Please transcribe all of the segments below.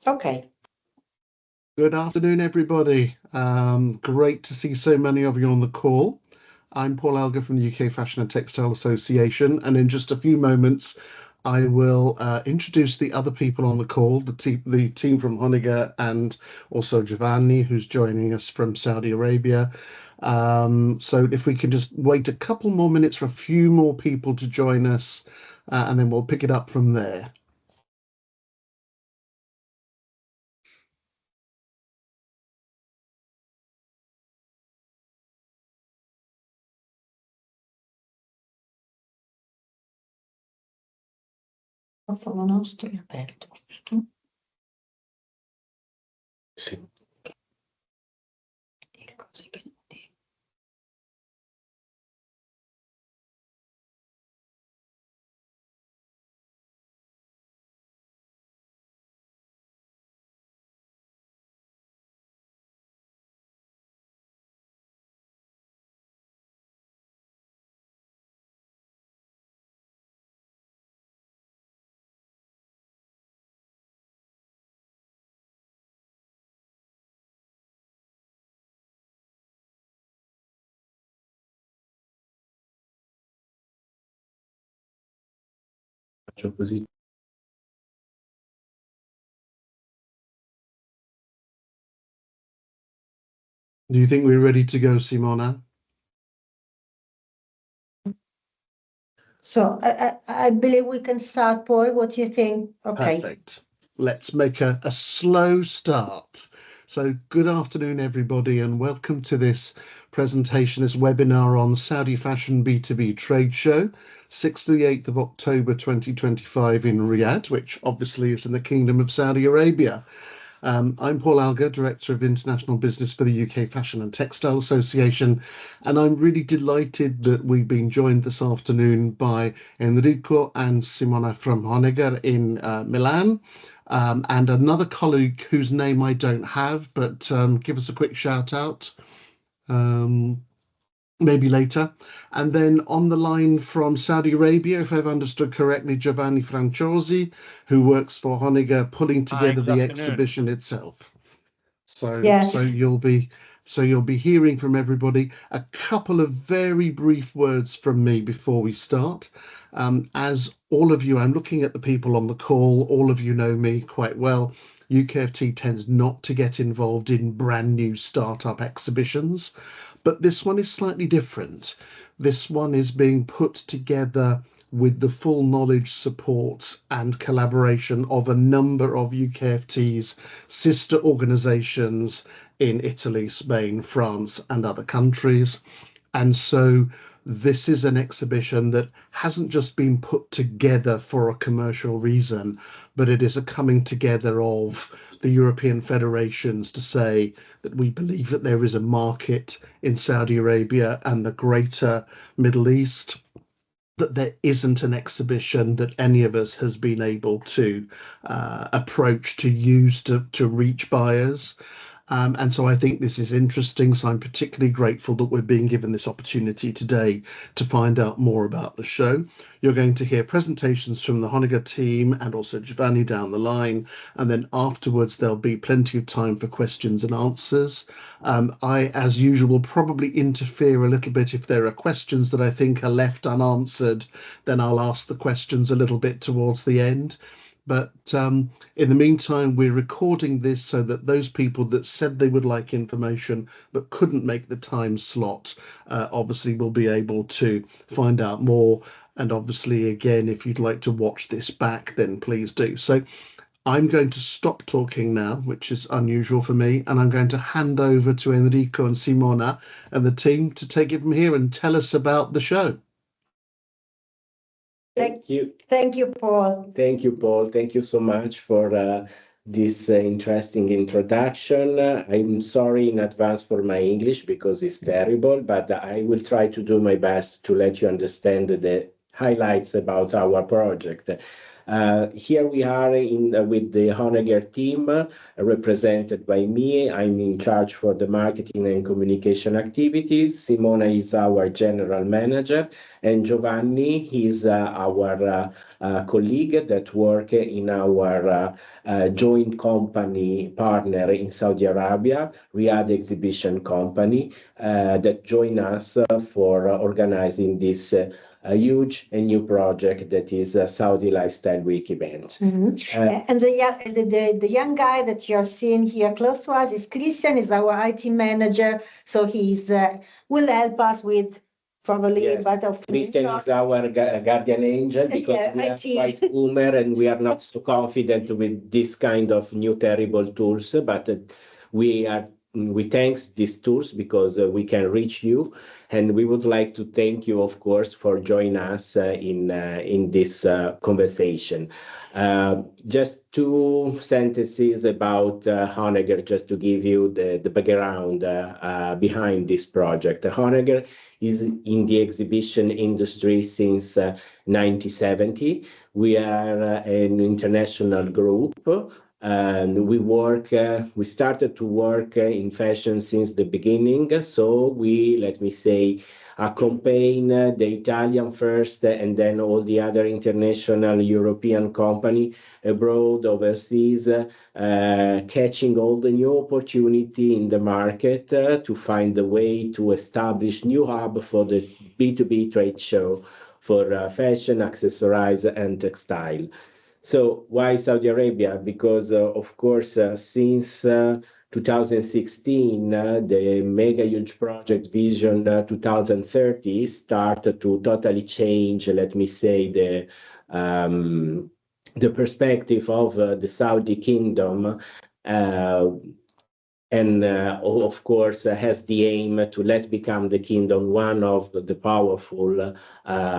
Okay. Good afternoon, everybody. Great to see so many of you on the call. I'm Paul Alger from the UK Fashion Textile Association, and in just a few moments, I will introduce the other people on the call, the team from Honegger, and also Giovanni, who's joining us from Saudi Arabia. So if we can just wait a couple more minutes for a few more people to join us, and then we'll pick it up from there. Microfono nostro è aperto, giusto? Sì. Dire cose che non dico. Faccio così. Do you think we're ready to go, Simona? So I believe we can start, Paul. What do you think? Okay. Perfect. Let's make a slow start. So good afternoon, everybody, and welcome to this presentation, this webinar on Saudi Fashion B2B Trade Show, 6th to the 8th of October 2025 in Riyadh, which obviously is in the Kingdom of Saudi Arabia. I'm Paul Alger, Director of International Business for the UK Fashion and Textile Association, and I'm really delighted that we've been joined this afternoon by Enrico and Simona from Honegger in Milan, and another colleague whose name I don't have, but give us a quick shout out. Maybe later. And then on the line from Saudi Arabia, if I've understood correctly, Giovanni Franciosi, who works for Honegger, pulling together the exhibition itself. So you'll be hearing from everybody. A couple of very brief words from me before we start. As all of you, I'm looking at the people on the call, all of you know me quite well. UKFT tends not to get involved in brand new startup exhibitions, but this one is slightly different. This one is being put together with the full knowledge, support and collaboration of a number of UKFT's sister organisations in Italy, Spain, France and other countries. And so this is an exhibition that hasn't just been put together for a commercial reason, but it is a coming together of the European federations to say that we believe that there is a market in Saudi Arabia and the greater Middle East, that there isn't an exhibition that any of us has been able to approach, to use to reach buyers. And so I think this is interesting. So I'm particularly grateful that we're being given this opportunity today to find out more about the show. You're going to hear presentations from the Honegger team and also Giovanni down the line. And then afterwards, there'll be plenty of time for questions and answers. I, as usual, probably interfere a little bit if there are questions that I think are left unanswered, then I'll ask the questions a little bit towards the end. But in the meantime, we're recording this so that those people that said they would like information but couldn't make the time slot obviously will be able to find out more. And obviously, again, if you'd like to watch this back, then please do. So I'm going to stop talking now, which is unusual for me, and I'm going to hand over to Enrico and Simona and the team to take it from here and tell us about the show. Thank you. Thank you, Paul. Thank you, Paul. Thank you so much for this interesting introduction. I'm sorry in advance for my English because it's terrible, but I will try to do my best to let you understand the highlights about our project. Here we are with the Honegger team, represented by me. I'm in charge for the marketing and communication activities. Simona is our general manager, and Giovanni is our colleague that work in our joint company partner in Saudi Arabia, Riyadh Exhibition Company, that join us for organizing this a huge and new project that is a Saudi Lifestyle Week event. And the young guy that you're seeing here close to us is Christian, is our IT manager. So he's will help us with probably, Yes. but of Christian is our guardian angel because we are IT. quite boomer and we are not so confident with this kind of new terrible tools, but we thanks these tools because we can reach you, and we would like to thank you, of course, for joining us in this conversation. Just two sentences about Honegger, just to give you the background behind this project. Honegger is in the exhibition industry since 1970. We are an international group. And we started to work in fashion since the beginning. So we, let me say, accompany the Italian first and then all the other international European company abroad, overseas, catching all the new opportunity in the market to find the way to establish new hub for the B2B trade show for fashion, accessories, and textile. So why Saudi Arabia? Because, of course, since 2016, the mega huge project Vision 2030 started to totally change, let me say, the perspective of the Saudi kingdom. And of course, has the aim to let become the kingdom one of the powerful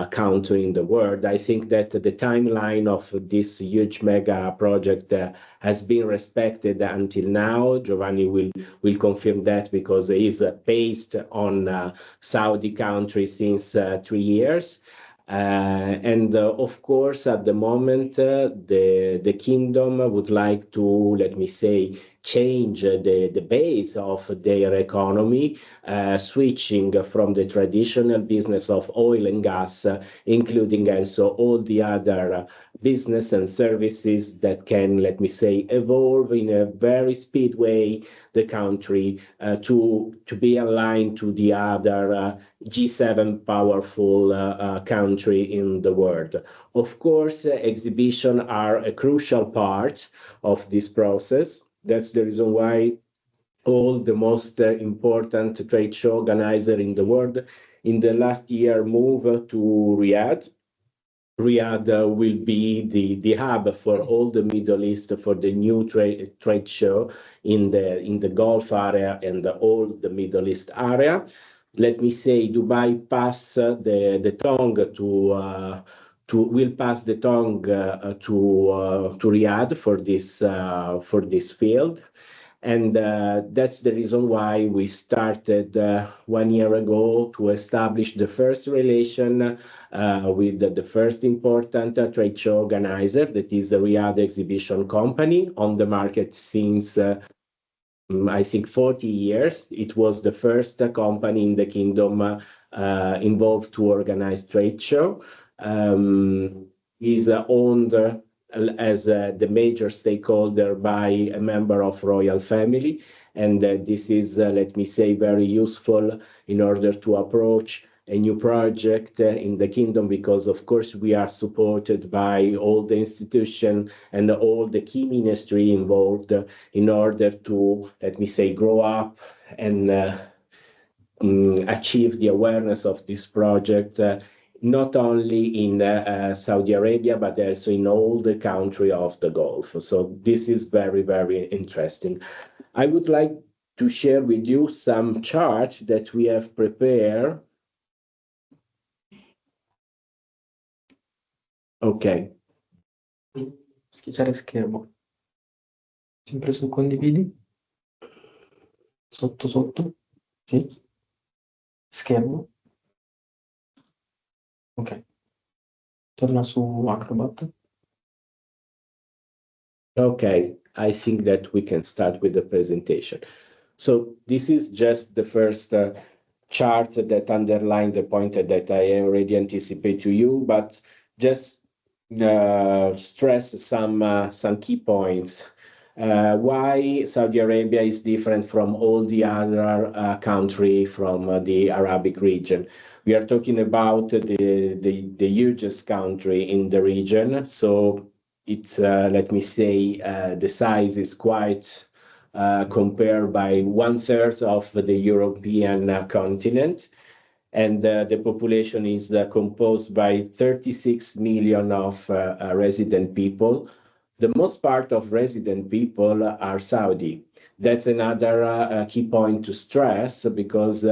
country in the world. I think that the timeline of this huge mega project has been respected until now. Giovanni will confirm that because it is based on Saudi country since 3 years. And of course, at the moment, the kingdom would like to, let me say, change the base of their economy, switching from the traditional business of oil and gas, including also all the other business and services that can, let me say, evolve in a very speed way the country to be aligned to the other G7 powerful country in the world. Of course, exhibitions are a crucial part of this process. That's the reason why all the most important trade show organizer in the world in the last year moved to Riyadh. Riyadh will be the hub for all the Middle East for the new trade show in the Gulf area and all the Middle East area. Let me say, Dubai pass the tongue will pass the tongue to Riyadh for this field. And that's the reason why we started 1 year ago to establish the first relation with the first important trade show organizer, that is the Riyadh Exhibition Company, on the market since I think 40 years. It was the first company in the kingdom involved to organize trade show. Is owned as the major stakeholder by a member of royal family, and this is, let me say, very useful in order to approach a new project in the kingdom, because of course we are supported by all the institution and all the key ministry involved in order to, let me say, grow up and achieve the awareness of this project, not only in Saudi Arabia, but also in all the country of the Gulf. So this is very, very interesting. I would like to share with you some charts that we have prepared. Ok. Schiacciare schermo. Sempre su condividi. Sotto. Sì. Schermo. Ok. Torna su Acrobat. Okay, I think that we can start with the presentation. So this is just the first chart that underline the point that I already anticipate to you, but just stress some key points. Why Saudi Arabia is different from all the other country from the Arabic region. We are talking about the hugest country in the region, so it's let me say the size is quite compared by 1/3 of the European continent, and the population is composed by 36 million of resident people. The most part of resident people are Saudi. That's another key point to stress because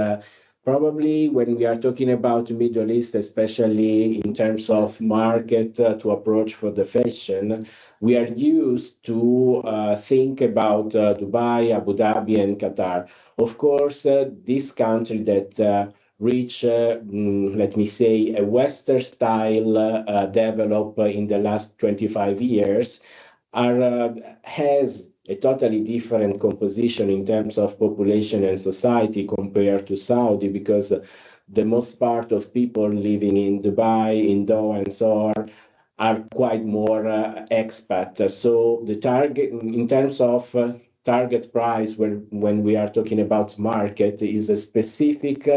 probably when we are talking about Middle East, especially in terms of market to approach for the fashion, we are used to think about Dubai, Abu Dhabi, and Qatar. Of course, this country that reach, let me say, a Western style develop in the last 25 years, has a totally different composition in terms of population and society compared to Saudi, because the most part of people living in Dubai, in Doha, and so on, are quite more expat. So the target in terms of target price, when we are talking about market, is a specific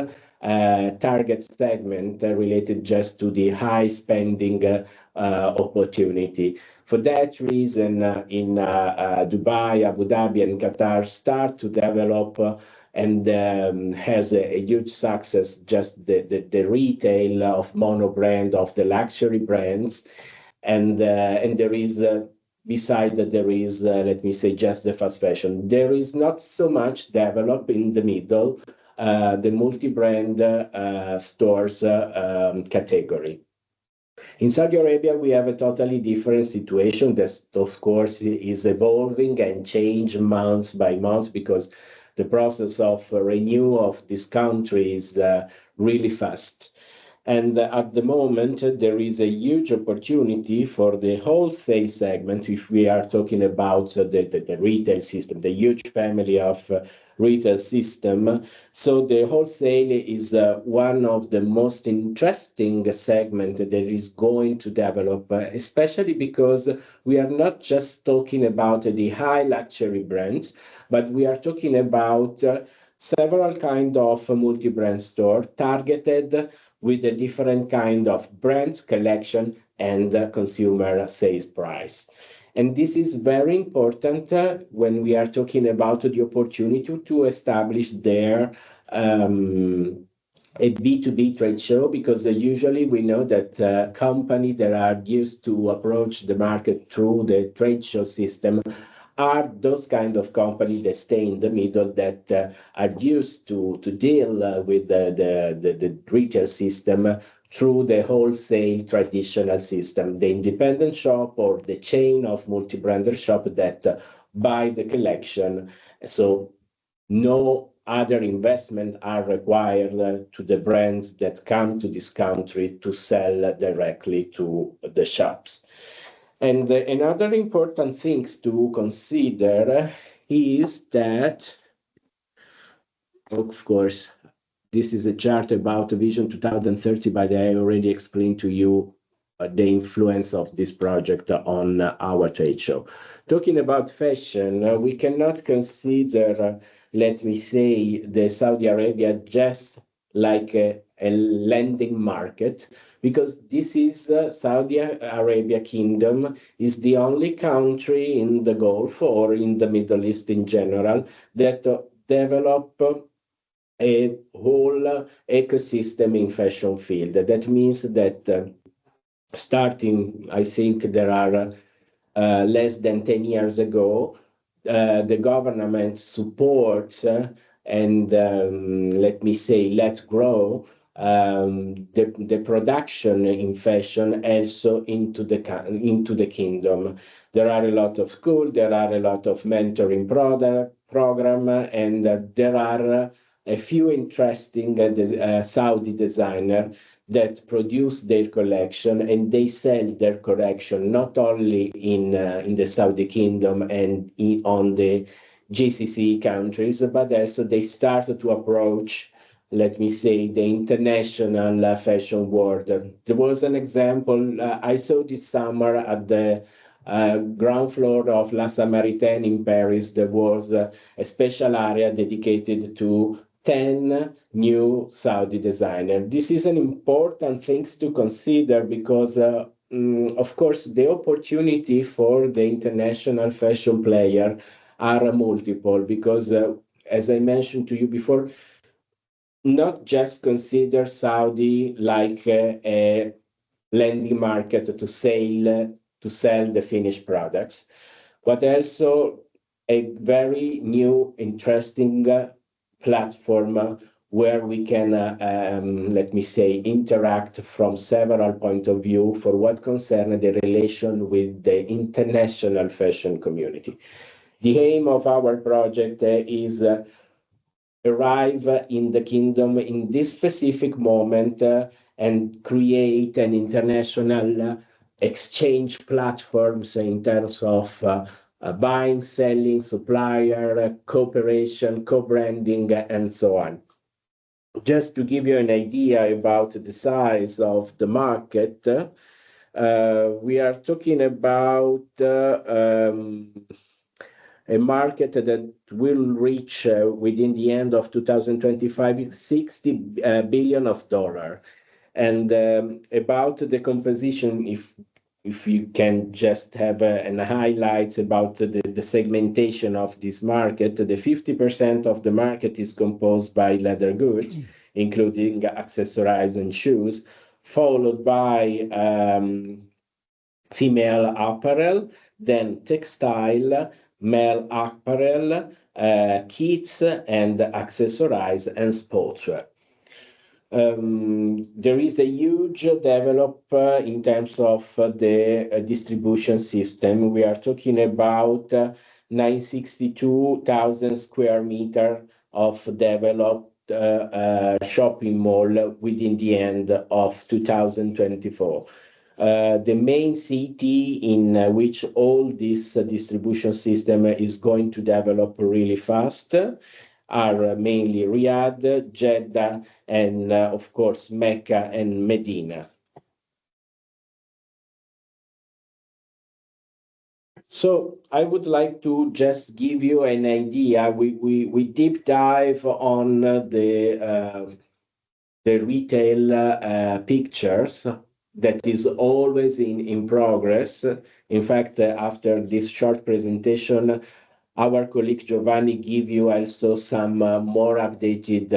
target segment related just to the high spending opportunity. For that reason, in Dubai, Abu Dhabi, and Qatar start to develop and has a huge success, just the retail of mono brand, of the luxury brands. And there is, beside that, there is, let me say, just the fast fashion. There is not so much developed in the middle, the multi-brand stores category. In Saudi Arabia, we have a totally different situation that, of course, is evolving and change month by month, because the process of renewal of this country is really fast. And at the moment, there is a huge opportunity for the wholesale segment, if we are talking about the retail system, the huge family of retail system. So the wholesale is one of the most interesting segment that is going to develop, especially because we are not just talking about the high luxury brands, but we are talking about several kind of multi-brand store targeted with a different kind of brands, collection, and consumer sales price. And this is very important when we are talking about the opportunity to establish there a B2B trade show, because usually we know that companies that are used to approach the market through the trade show system are those kind of companies that stay in the middle, that are used to deal with the retail system through the wholesale traditional system, the independent shop or the chain of multi-brander shop that buy the collection. So no other investment are required to the brands that come to this country to sell directly to the shops. And another important thing to consider is that, of course, this is a chart about Vision 2030, but I already explained to you the influence of this project on our trade show. Talking about fashion, we cannot consider, let me say, the Saudi Arabia just like a lending market, because this is Saudi Arabia Kingdom is the only country in the Gulf or in the Middle East in general that develop a whole ecosystem in fashion field. That means that starting, I think there are less than 10 years ago, the government supports and let me say, let's grow the production in fashion also into the kingdom. There are a lot of schools, there are a lot of mentoring program, and there are a few interesting Saudi designers that produce their collection, and they sell their collection not only in the Saudi Kingdom and on the GCC countries, but also they started to approach, let me say, the international fashion world. There was an example I saw this summer at the ground floor of La Samaritaine in Paris. There was a special area dedicated to 10 new Saudi designers. This is an important thing to consider because, of course, the opportunity for the international fashion player are multiple because, as I mentioned to you before, not just consider Saudi like a lending market to sell the finished products, but also a very new, interesting platform where we can, let me say, interact from several points of view for what concerns the relation with the international fashion community. The aim of our project is arrive in the kingdom in this specific moment and create an international exchange platforms in terms of buying, selling, supplier, cooperation, co-branding, and so on. Just to give you an idea about the size of the market, we are talking about a market that will reach within the end of 2025 $60 billion. And about the composition, if you can just have an highlights about the segmentation of this market, the 50% of the market is composed by leather goods, including accessories and shoes, followed by female apparel, then textile, male apparel, kits, and accessories and sportswear. There is a huge develop in terms of the distribution system. We are talking about 962,000 square meters of developed shopping mall within the end of 2024. The main city in which all this distribution system is going to develop really fast are mainly Riyadh, Jeddah, and of course Mecca and Medina. So I would like to just give you an idea. We deep dive on the retail pictures that is always in progress. In fact, after this short presentation, our colleague Giovanni give you also some more updated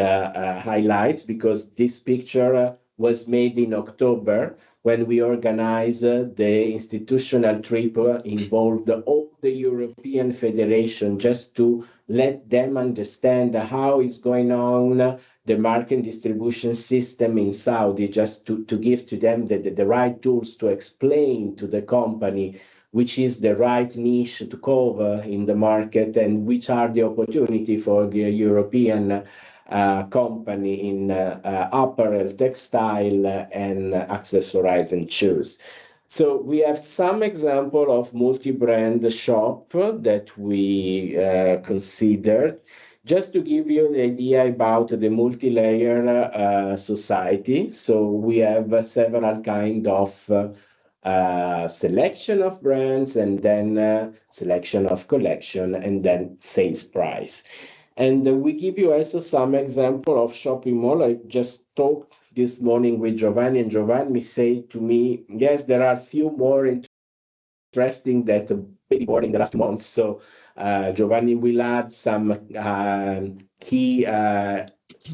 highlights, because this picture was made in October when we organized the institutional trip involved all the European Federation, just to let them understand how is going on the market distribution system in Saudi, just to give to them the right tools to explain to the company which is the right niche to cover in the market and which are the opportunity for the European company in apparel, textile, and accessories and shoes. So we have some example of multi-brand shop that we considered. Just to give you the idea about the multi-layer society, so we have several kind of selection of brands, and then selection of collection, and then sales price. And we give you also some example of shopping mall. I just talked this morning with Giovanni, and Giovanni said to me, yes, there are few more interesting that maybe more in the last months. So Giovanni will add some key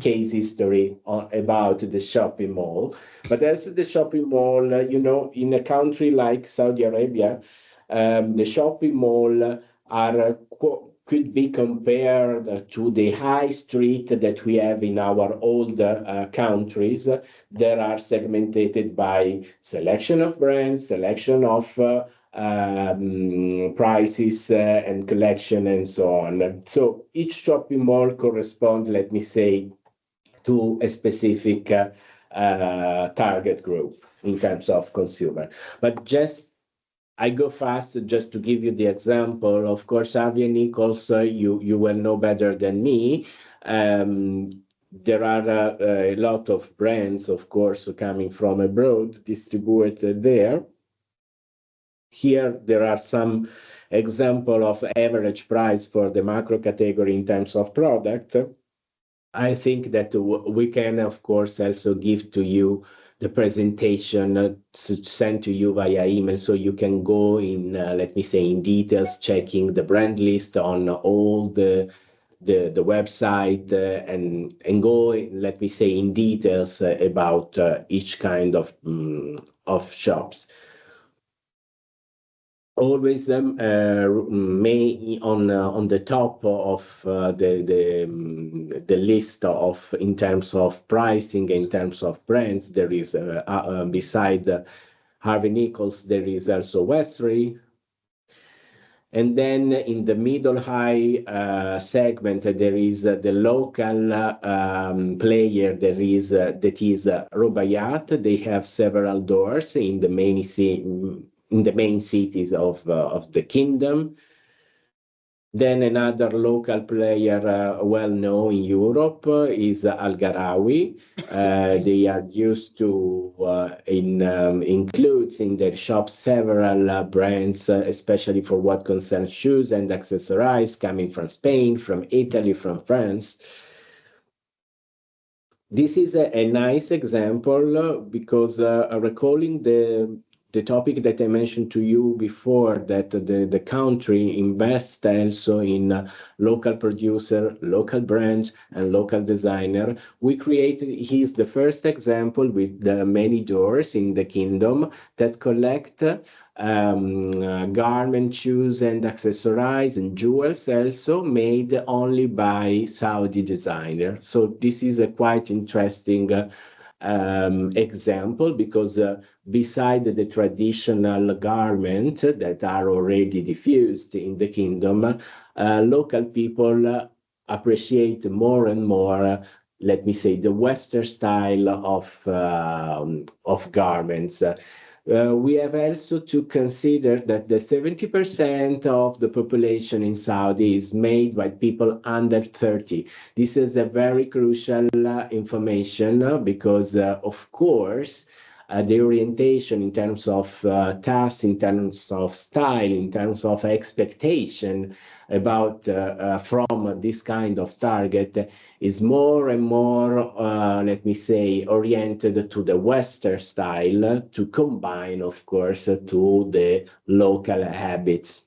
case history about the shopping mall. But as the shopping mall, you know, in a country like Saudi Arabia, the shopping mall could be compared to the high street that we have in our old countries. That are segmented by selection of brands, selection of prices and collection and so on. So each shopping mall corresponds, let me say, to a specific target group in terms of consumer. But just I go fast just to give you the example. Of course, Harvey and Nichols, you will know better than me. There are a lot of brands, of course, coming from abroad, distributed there. Here, there are some example of average price for the macro category in terms of product. I think that we can, of course, also give to you the presentation sent to you via email, so you can go in, let me say, in details, checking the brand list on all the website and go, let me say, in details about each kind of shops. Always may on the top of the list of in terms of pricing, in terms of brands, there is beside Harvey Nichols there is also Westry. And then in the middle high segment, there is the local player. That is Rubaiyat. They have several doors in the main cities of the kingdom. Then another local player well known in Europe is Al Gharawi. They are used to includes in their shop several brands, especially for what concerns shoes and accessories coming from Spain, from Italy, from France. This is a nice example because recalling the topic that I mentioned to you before, that the country invests also in local producer, local brands, and local designer. We created, he is the first example with the many doors in the kingdom that collect garment, shoes, and accessories and jewels also made only by Saudi designer. So this is a quite interesting example because beside the traditional garment that are already diffused in the kingdom, local people appreciate more and more, let me say, the Western style of garments. We have also to consider that the 70% of the population in Saudi is made by people under 30. This is a very crucial information because, of course, the orientation in terms of tasks, in terms of style, in terms of expectation about from this kind of target is more and more, let me say, oriented to the Western style to combine, of course, to the local habits.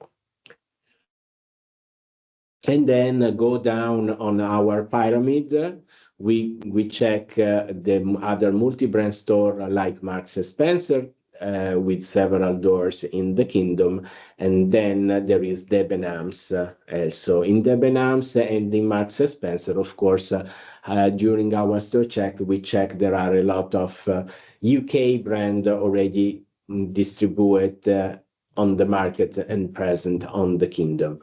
And then go down on our pyramid. We check the other multi-brand store like Marks & Spencer with several doors in the kingdom. And then there is Debenhams also. In Debenhams and in Marks & Spencer, of course, during our store check, we check there are a lot of UK brand already distributed on the market and present on the kingdom.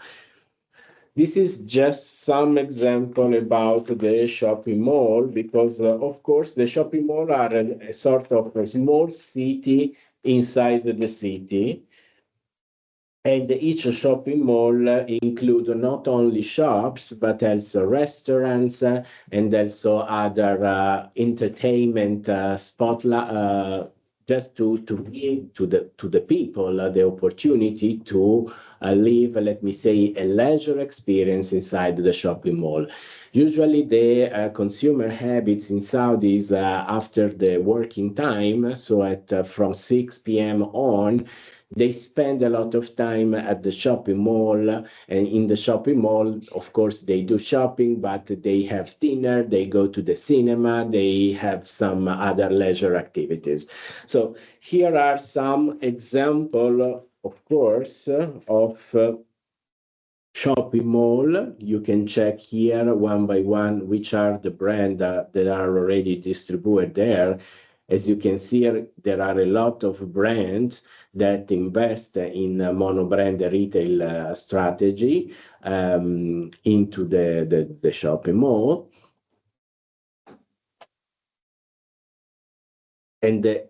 This is just some example about the shopping mall because, of course, the shopping mall are a sort of a small city inside the city. And each shopping mall include not only shops, but also restaurants and also other entertainment spotlight, just to give to the people the opportunity to live, let me say, a leisure experience inside the shopping mall. Usually the consumer habits in Saudi is after the working time, so at from 6 p.m. on, they spend a lot of time at the shopping mall, and in the shopping mall, of course, they do shopping, but they have dinner, they go to the cinema, they have some other leisure activities. So here are some examples, of course, of shopping mall. You can check here one by one which are the brands that are already distributed there. As you can see, there are a lot of brands that invest in mono-brand retail strategy into the shopping mall. And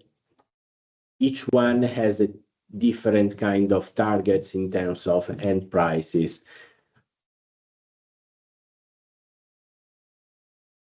each one has a different kind of targets in terms of end prices.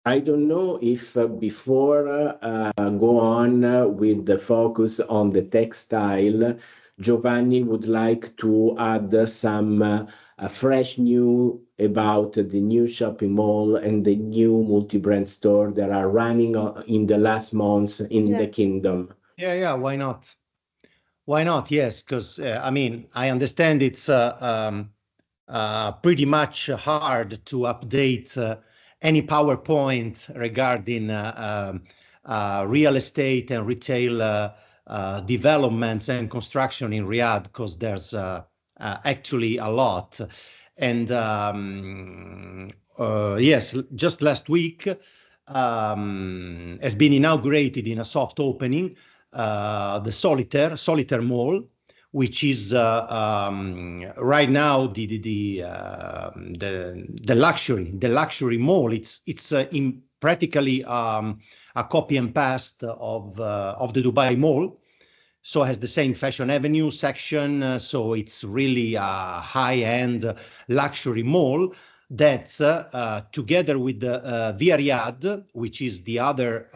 I don't know if before go on with the focus on the textile, Giovanni would like to add some fresh news about the new shopping mall and the new multi-brand store that are running in the last months in the kingdom. Yeah, why not? Why not? Yes, because I mean, I understand it's pretty much hard to update any PowerPoint regarding real estate and retail developments and construction in Riyadh, because there's actually a lot. And yes, just last week has been inaugurated in a soft opening the Solitaire Mall, which is right now the luxury mall. It's in practically a copy and paste of the Dubai Mall. So it has the same Fashion Avenue section. So it's really a high-end luxury mall that, together with the Via Riyadh, which is the other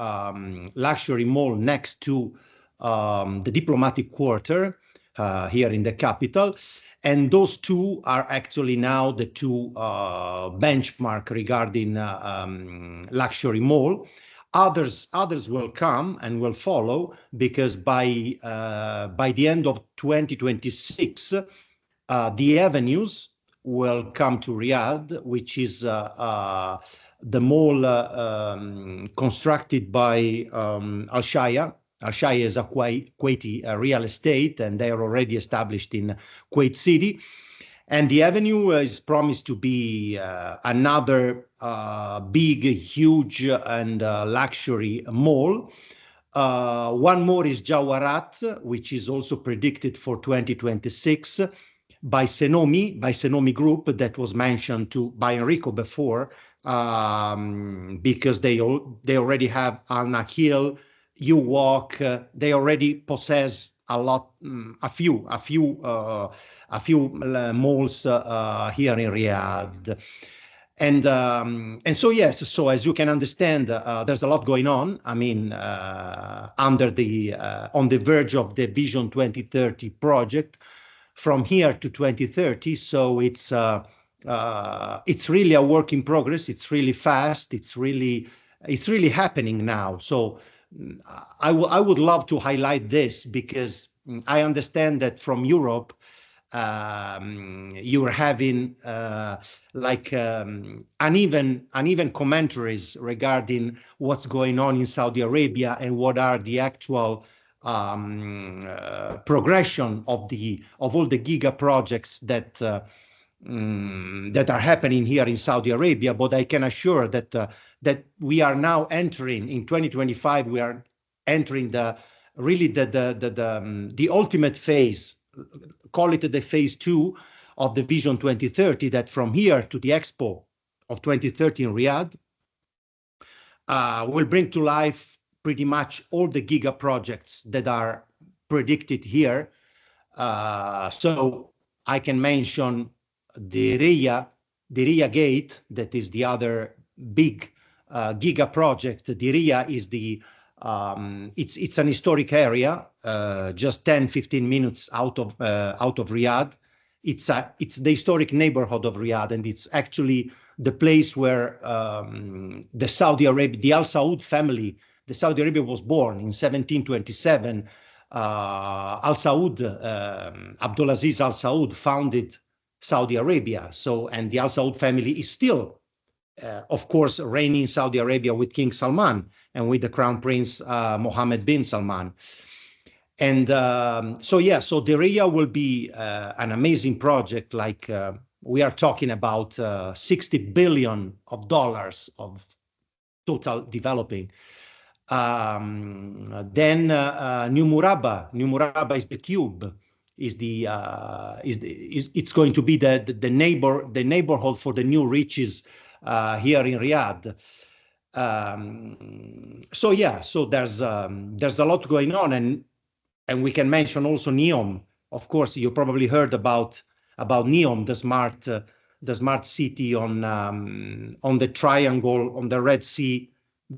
luxury mall next to the diplomatic quarter here in the capital. And those two are actually now the two benchmark regarding luxury mall. Others will come and will follow, because by the end of 2026, the Avenues will come to Riyadh, which is the mall constructed by Al Shaya. Al Shaya is a Kuwaiti real estate, and they are already established in Kuwait City. And the Avenue is promised to be another big, huge, and luxury mall. One more is Jawarat, which is also predicted for 2026 by Senomi Group, that was mentioned by Enrico before, because they already have Al Nakhil, You Walk, they already possess a few malls here in Riyadh. And so yes, so as you can understand, there's a lot going on. I mean, on the verge of the Vision 2030 project from here to 2030. So it's really a work in progress. It's really fast. It's really happening now. So I would love to highlight this, because I understand that from Europe, you are having uneven commentaries regarding what's going on in Saudi Arabia and what are the actual progression of all the giga projects that are happening here in Saudi Arabia. But I can assure that we are now entering in 2025. We are entering the ultimate phase. Call it the phase 2 of the Vision 2030. That from here to the Expo of 2030 in Riyadh will bring to life pretty much all the giga projects that are predicted here. So I can mention the Riyadh Gate, that is the other big giga project. The Riyadh is it's an historic area, just 10-15 minutes out of Riyadh. It's the historic neighborhood of Riyadh, and it's actually the place where the Al Saud family, the Saudi Arabia was born in 1727. Al Saud, Abdulaziz Al Saud founded Saudi Arabia. So, and the Al Saud family is still, of course, reigning in Saudi Arabia with King Salman and with the Crown Prince Mohammed bin Salman. And so the Riyadh will be an amazing project. Like we are talking about $60 billion of total developing. Then New Murabba. New Murabba is the cube. It's going to be the neighborhood for the new riches here in Riyadh. So yeah, so there's a lot going on, and we can mention also NEOM. Of course, you probably heard about NEOM, the smart city on the triangle on the Red Sea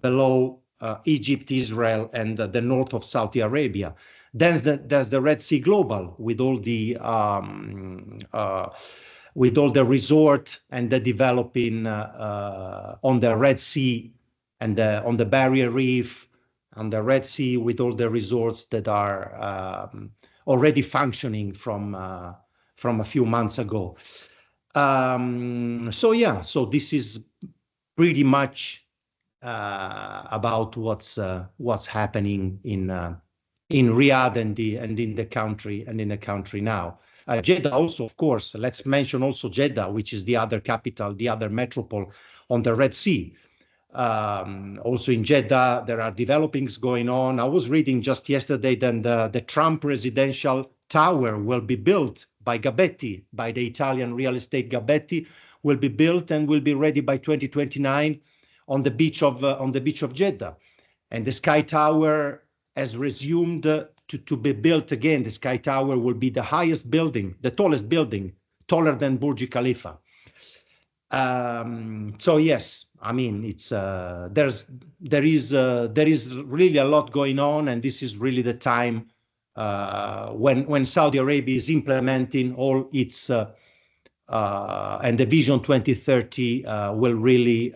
below Egypt, Israel, and the north of Saudi Arabia. There's the Red Sea Global with all the resort and the developing on the Red Sea and on the Barrier Reef, on the Red Sea, with all the resorts that are already functioning from a few months ago. So yeah, so this is pretty much about what's happening in Riyadh and in the country now. Jeddah also, of course. Let's mention also Jeddah, which is the other capital, the other metropole on the Red Sea. Also in Jeddah, there are developings going on. I was reading just yesterday that the Trump residential tower will be built by Gabetti, by the Italian real estate Gabetti, will be built and will be ready by 2029 on the beach of Jeddah. And the Sky Tower has resumed to be built again. The Sky Tower will be the highest building, the tallest building, taller than Burj Khalifa. So yes, I mean, it's there is really a lot going on, and this is really the time when Saudi Arabia is implementing all its and the Vision 2030 will really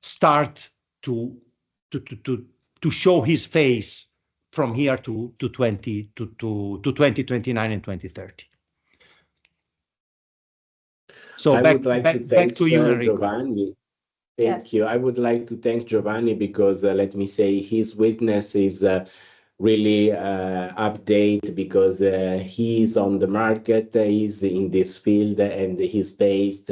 start to show his face from here to 2029 and 2030. So back to you, Enrico. Giovanni. Thank you. I would like to thank Giovanni because let me say his witness is really update because he's on the market, he's in this field, and he's based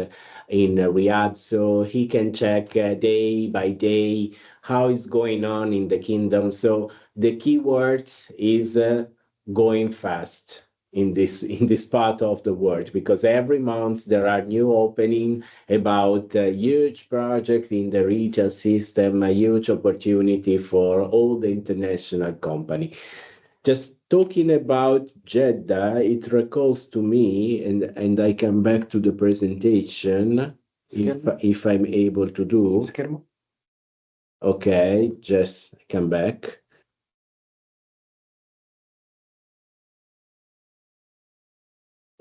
in Riyadh, so he can check day by day how is going on in the kingdom. So the key words is going fast in this part of the world, because every month there are new opening about a huge project in the retail system, a huge opportunity for all the international company. Just talking about Jeddah, it recalls to me, and I come back to the presentation if I'm able to do. Okay, just come back.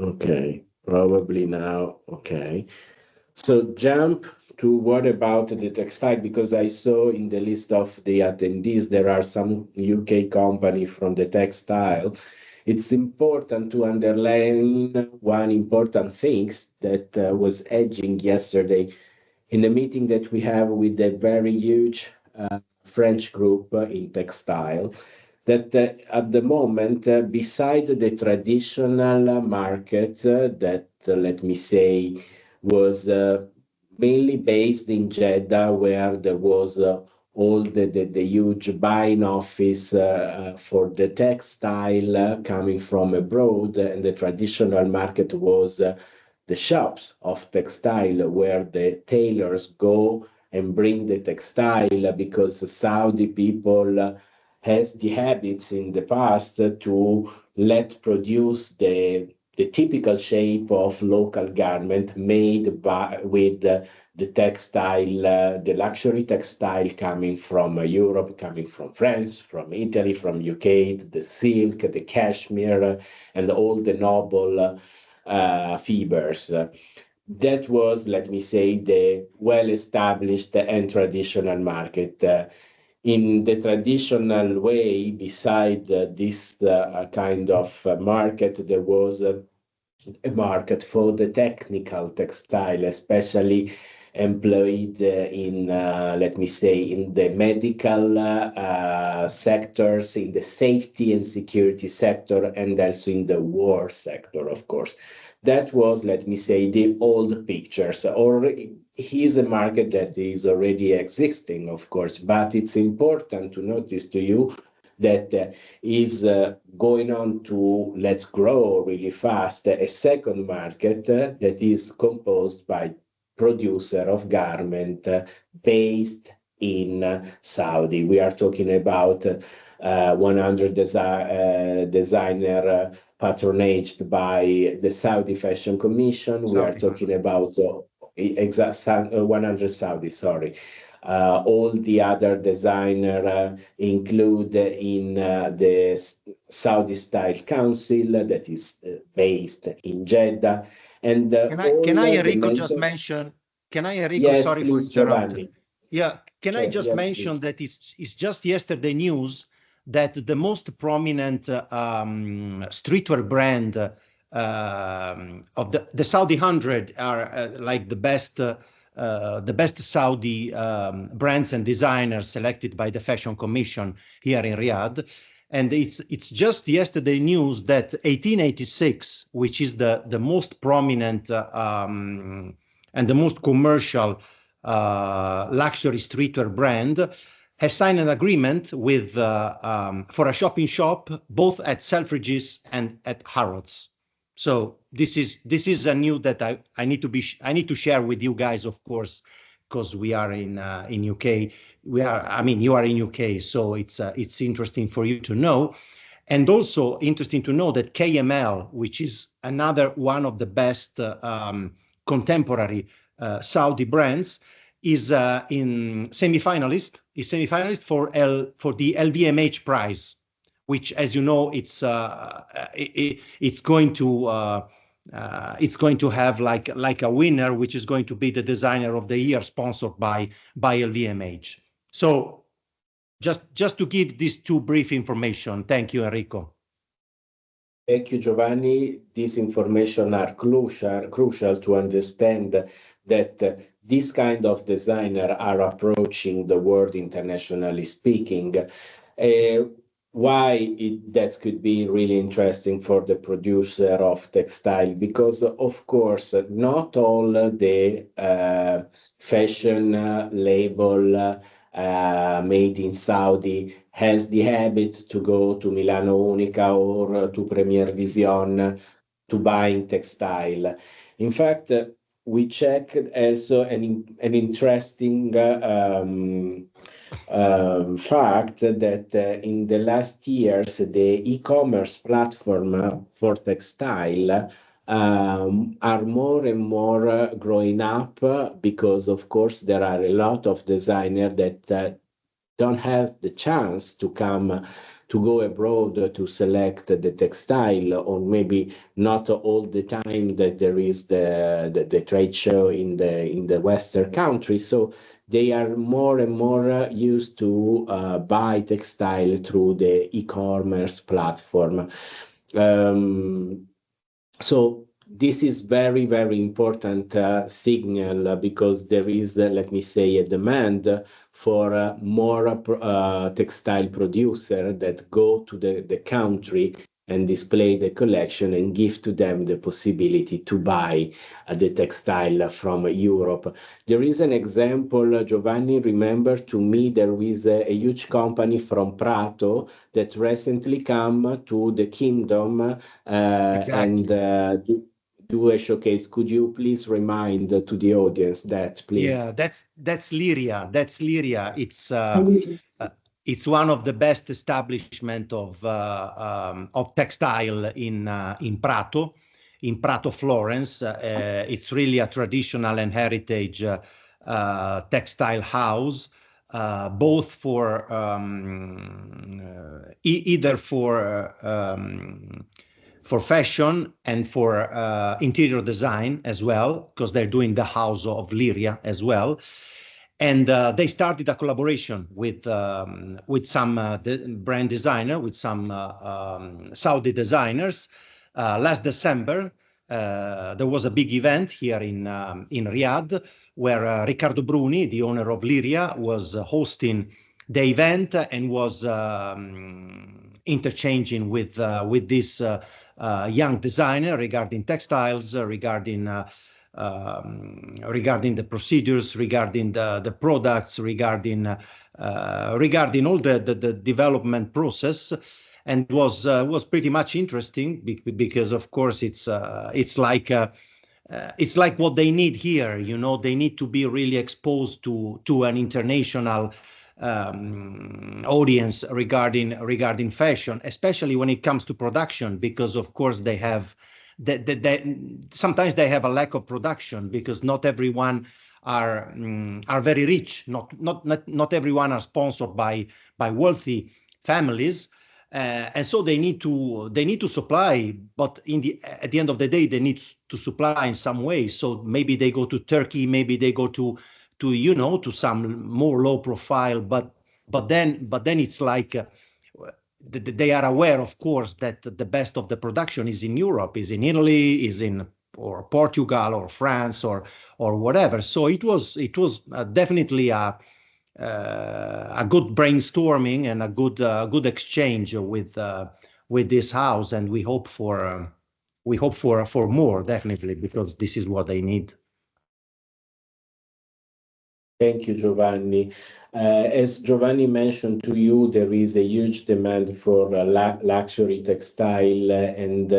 Okay, probably now. Okay, so jump to what about the textile, because I saw in the list of the attendees there are some UK company from the textile. It's important to underline one important thing that was edging yesterday in the meeting that we have with the very huge French group in textile, that at the moment, beside the traditional market that, let me say, was mainly based in Jeddah, where there was all the huge buying office for the textile coming from abroad, and the traditional market was the shops of textile where the tailors go and bring the textile, because Saudi people has the habits in the past to let produce the typical shape of local garment made with the textile, the luxury textile coming from Europe, coming from France, from Italy, from UK, the silk, the cashmere, and all the noble fibers. That was, let me say, the well-established and traditional market. In the traditional way, beside this kind of market, there was a market for the technical textile, especially employed in, let me say, in the medical sectors, in the safety and security sector, and also in the war sector, of course. That was, let me say, the old pictures. Or here's a market that is already existing, of course, but it's important to notice to you that is going on to, let's grow really fast, a second market that is composed by producer of garment based in Saudi. We are talking about 100 designer patronaged by the Saudi Fashion Commission. We are talking about 100 Saudi, sorry. All the other designer include in the Saudi Style Council that is based in Jeddah. And can I Enrico just mention? Can I Enrico? Yes, sorry please, for interrupting. Giovanni. Yeah, can I just mention that it's just yesterday news that the most prominent streetwear brand of the Saudi 100 are like the best Saudi brands and designers selected by the Fashion Commission here in Riyadh. And it's just yesterday news that 1886, which is the most prominent and the most commercial luxury streetwear brand, has signed an agreement with for a shop-in-shop both at Selfridges and at Harrods. So this is a news that I need to share with you guys, of course, because we are in UK. You are in UK, so it's interesting for you to know, and also interesting to know that KML, which is another one of the best contemporary Saudi brands, is in semi-finalist. Is semi-finalist for the LVMH prize, which, as you know, it's going to have like a winner, which is going to be the designer of the year, sponsored by LVMH. So just to give these two brief information. Thank you, Enrico. Thank you, Giovanni. These information are crucial to understand that this kind of designer are approaching the world internationally speaking. Why that could be really interesting for the producer of textile, because of course not all the fashion label made in Saudi has the habit to go to Milano Unica or to Premier Vision to buying textile. In fact, we checked also an interesting fact that in the last years, the e-commerce platform for textile are more and more growing up because, of course, there are a lot of designers that don't have the chance to come to go abroad to select the textile, or maybe not all the time that there is the trade show in the Western countries. So they are more and more used to buy textile through the e-commerce platform. So this is very, very important signal because there is, let me say, a demand for more textile producer that go to the country and display the collection and give to them the possibility to buy the textile from Europe. There is an example, Giovanni, remember to me, there is a huge company from Prato that recently come to the kingdom and do a showcase. Could you please remind to the audience that, please? Yeah, that's Liria. That's Liria. It's one of the best establishment of textile in Prato, Florence. It's really a traditional and heritage textile house, both for either for fashion and for interior design as well, because they're doing the house of Liria as well. And they started a collaboration with some brand designer, with some Saudi designers. Last December, there was a big event here in Riyadh where Riccardo Bruni, the owner of Liria, was hosting the event and was interchanging with this young designer regarding textiles, regarding the procedures, regarding the products, regarding all the development process, and was pretty much interesting because of course it's like what they need here. You know, they need to be really exposed to an international audience regarding fashion, especially when it comes to production, because of course they have sometimes they have a lack of production because not everyone are very rich. Not everyone are sponsored by wealthy families, and so they need to supply. But at the end of the day, they need to supply in some way. So maybe they go to Turkey, maybe they go to some more low profile. But then it's like they are aware, of course, that the best of the production is in Europe, is in Italy, or Portugal or France or whatever. So it was definitely a good brainstorming and a good exchange with this house, and we hope for more, definitely, because this is what they need. Thank you, Giovanni. As Giovanni mentioned to you, there is a huge demand for luxury textile, and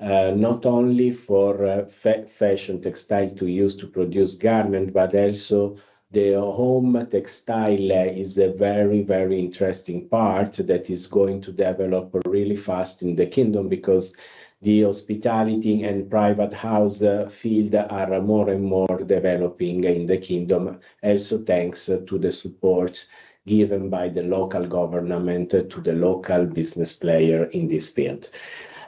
not only for fashion textile to use to produce garment, but also the home textile is a very, very interesting part that is going to develop really fast in the kingdom, because the hospitality and private house field are more and more developing in the kingdom, also thanks to the support given by the local government to the local business player in this field.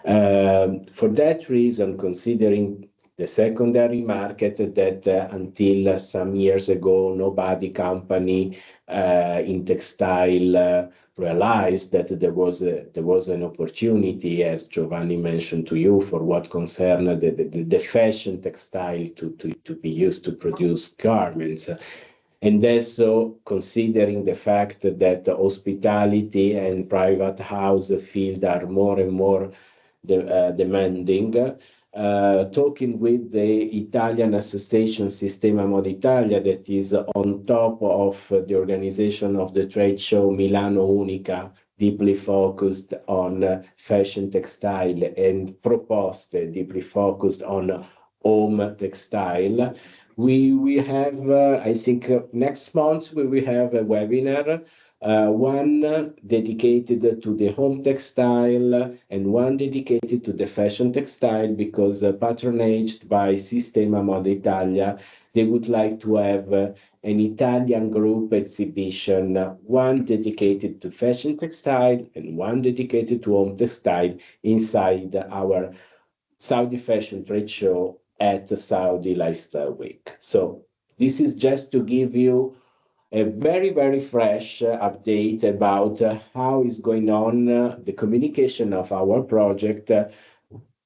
For that reason, considering the secondary market that until some years ago, nobody company in textile realized that there was an opportunity, as Giovanni mentioned to you, for what concerned the fashion textile to be used to produce garments. And also considering the fact that hospitality and private house field are more and more demanding, talking with the Italian Association Sistema Moda Italia, that is on top of the organization of the trade show Milano Unica, deeply focused on fashion textile, and Proposte, deeply focused on home textile. We have, I think next month we will have a webinar, one dedicated to the home textile and one dedicated to the fashion textile, because patronaged by Sistema Moda Italia, they would like to have an Italian group exhibition, one dedicated to fashion textile and one dedicated to home textile inside our Saudi Fashion Trade Show at Saudi Lifestyle Week. So this is just to give you a very, very fresh update about how is going on the communication of our project,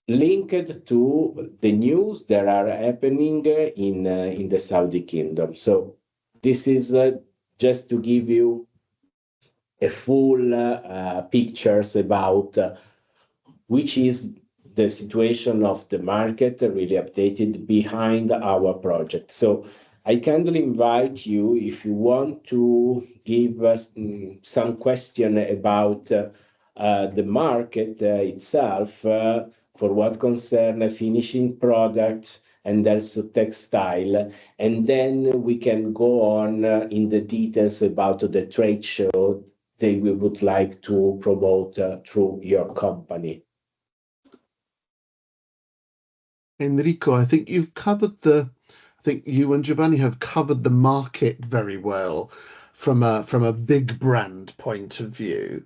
linked to the news that are happening in the Saudi Kingdom. So this is just to give you a full pictures about which is the situation of the market, really updated behind our project. So I kindly invite you, if you want to give us some question about the market itself, for what concern finishing products and also textile, and then we can go on in the details about the trade show that we would like to promote through your company. Enrico, I think you and Giovanni have covered the market very well from a big brand point of view.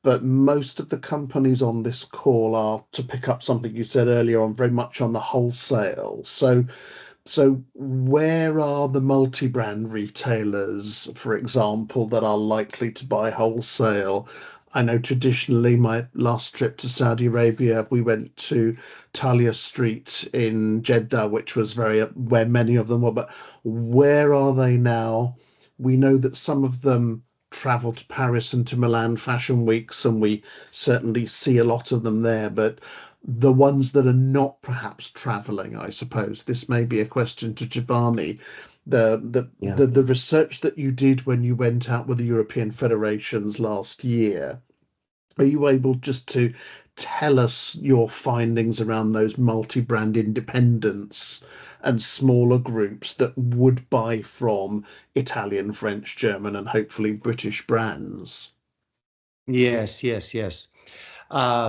But most of the companies on this call are, to pick up something you said earlier on, very much on the wholesale. So where are the multi-brand retailers, for example, that are likely to buy wholesale? I know traditionally my last trip to Saudi Arabia, we went to Talia Street in Jeddah, which was where many of them were. But where are they now? We know that some of them travel to Paris and to Milan Fashion Weeks, and we certainly see a lot of them there. But the ones that are not perhaps traveling, I suppose, this may be a question to Giovanni. The research that you did when you went out with the European federations last year, are you able just to tell us your findings around those multi-brand independents and smaller groups that would buy from Italian, French, German, and hopefully British brands? Yes.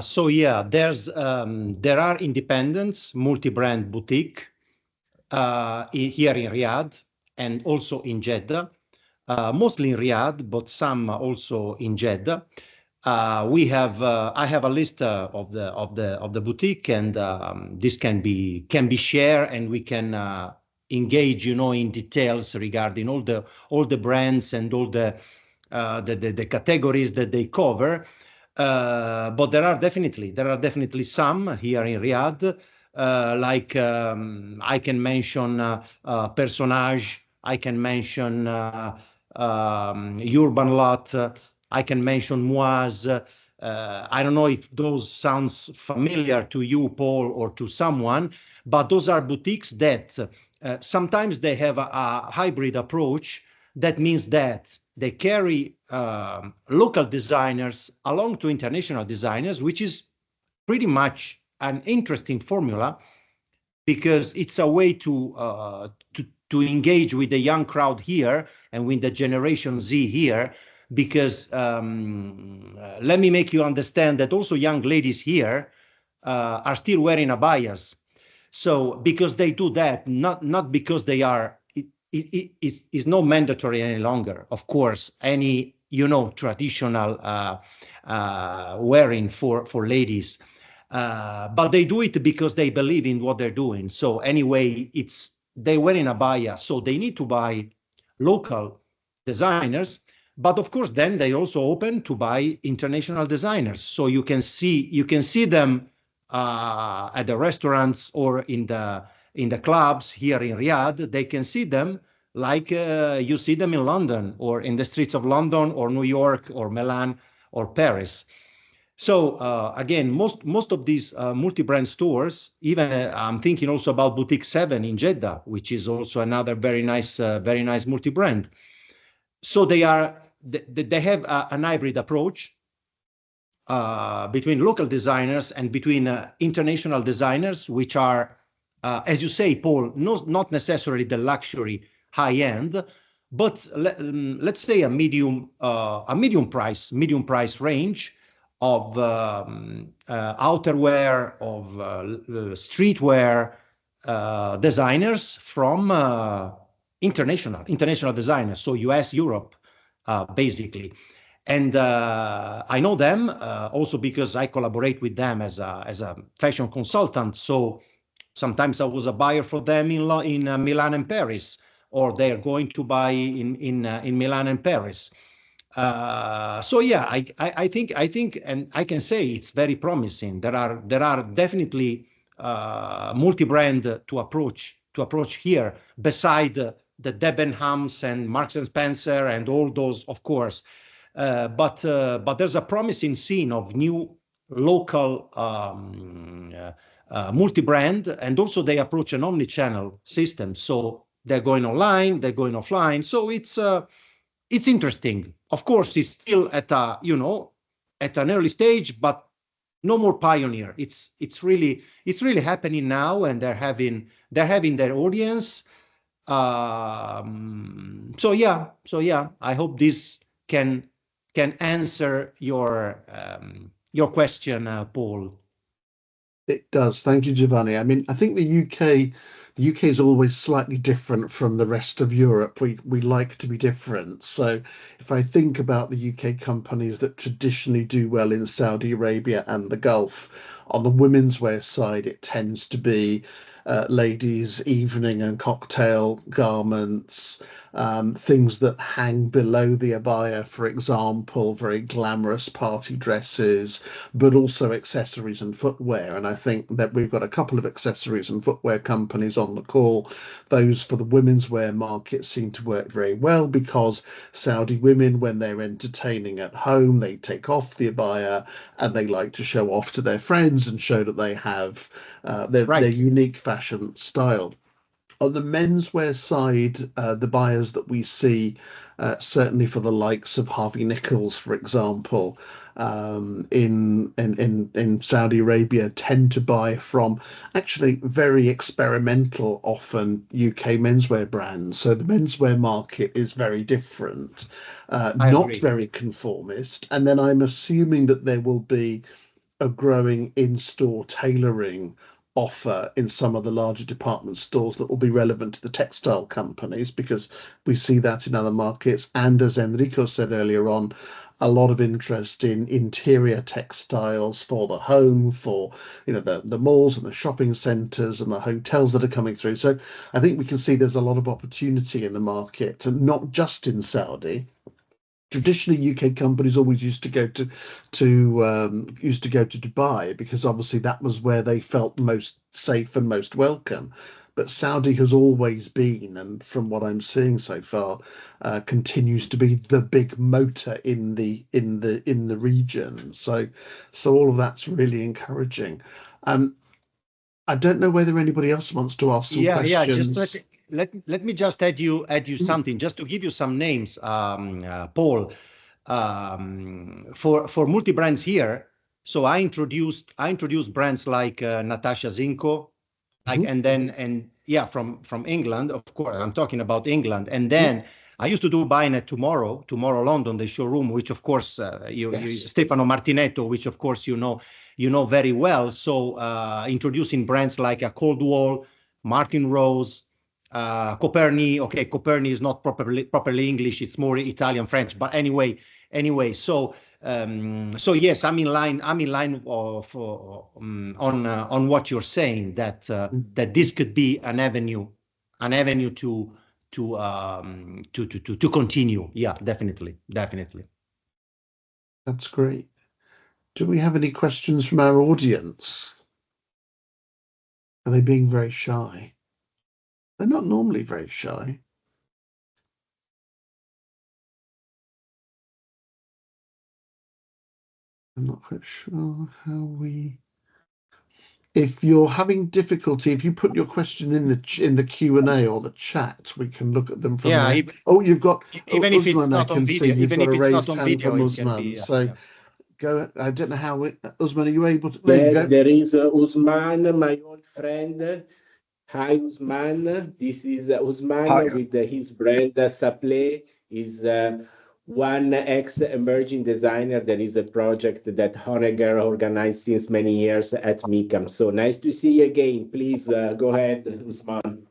So yeah, there are independents, multi-brand boutique here in Riyadh and also in Jeddah, mostly in Riyadh, but some also in Jeddah. I have a list of the boutique, and this can be shared, and we can engage, in details regarding all the brands and all the categories that they cover. But there are definitely some here in Riyadh, like I can mention Personnage, I can mention Urban Lot, I can mention Moise. I don't know if those sounds familiar to you, Paul, or to someone, but those are boutiques that sometimes they have a hybrid approach. That means that they carry local designers along to international designers, which is pretty much an interesting formula, because it's a way to engage with the young crowd here and with the Generation Z here. Because let me make you understand that also young ladies here are still wearing abayas. So because they do that, not because they are, it's not mandatory any longer. Of course, any traditional wearing for ladies, but they do it because they believe in what they're doing. So anyway, they wearing abaya, so they need to buy local designers. But of course, then they also open to buy international designers. So you can see them at the restaurants or in the clubs here in Riyadh. They can see them like you see them in London or in the streets of London or New York or Milan or Paris. So again, most of these multi-brand stores, even I'm thinking also about Boutique 7 in Jeddah, which is also another very nice multi-brand. So they have an hybrid approach between local designers and between international designers, which are, as you say, Paul, not necessarily the luxury high end, but let's say a medium price range of outerwear, of streetwear designers from international designers, so US, Europe, basically. And I know them also because I collaborate with them as a fashion consultant. So sometimes I was a buyer for them in Milan and Paris, or they're going to buy in Milan and Paris. So yeah, I think, and I can say it's very promising. There are definitely multi-brand to approach here, beside the Debenhams and Marks and Spencer and all those, of course. But there's a promising scene of new local multi-brand, and also they approach an omni-channel system. So they're going online, they're going offline. So it's interesting. Of course, it's still at an early stage, but no more pioneer. It's really happening now, and they're having their audience. So yeah, I hope this can answer your question, Paul. It does. Thank you, Giovanni. I mean, I think the UK is always slightly different from the rest of Europe. We like to be different. So if I think about the UK companies that traditionally do well in Saudi Arabia and the Gulf, on the women's wear side, it tends to be ladies' evening and cocktail garments, things that hang below the abaya, for example, very glamorous party dresses, but also accessories and footwear. And I think that we've got a couple of accessories and footwear companies on the call. Those for the women's wear market seem to work very well because Saudi women, when they're entertaining at home, they take off the abaya and they like to show off to their friends and show that they have their unique fashion style. On the menswear side, the buyers that we see, certainly for the likes of Harvey Nichols, for example, in Saudi Arabia, tend to buy from actually very experimental, often UK menswear brands. So the menswear market is very different, not very conformist. And then I'm assuming that there will be a growing in-store tailoring offer in some of the larger department stores that will be relevant to the textile companies, because we see that in other markets. And as Enrico said earlier on, a lot of interest in interior textiles for the home, for the malls and the shopping centres and the hotels that are coming through. So I think we can see there's a lot of opportunity in the market, and not just in Saudi. Traditionally, UK companies always used to go to Dubai, because obviously that was where they felt most safe and most welcome. But Saudi has always been, and from what I'm seeing so far, continues to be the big motor in the region. So all of that's really encouraging. I don't know whether anybody else wants to ask some questions. Just let me just add you something, just to give you some names, Paul, for multi brands here. So I introduced brands like Natasha Zinko, from England, of course. I'm talking about England, and then I used to do Buynet Tomorrow London, the showroom, which of course Stefano Martinetto, which of course you know very well. So introducing brands like a Coldwell, Martin Rose, Coperni. Okay, Coperni is not properly English; it's more Italian French. But anyway. So yes, I'm in line of on what you're saying, that this could be an avenue to continue. Yeah, definitely. That's great. Do we have any questions from our audience? Are they being very shy? They're not normally very shy. I'm not quite sure how we... If you're having difficulty, if you put your question in the Q&A or the chat, we can look at them from there. You've got... Even if it's not on video. Even if it's not on video, it can be... So go... I don't know how... Usman, are you able to... Yes, there is Usman, my old friend. Hi, Usman. This is Usman with his brand Saplé. Is one ex-emerging designer. There is a project that Honegger organized since many years at MICAM. So nice to see you again. Please go ahead, Usman.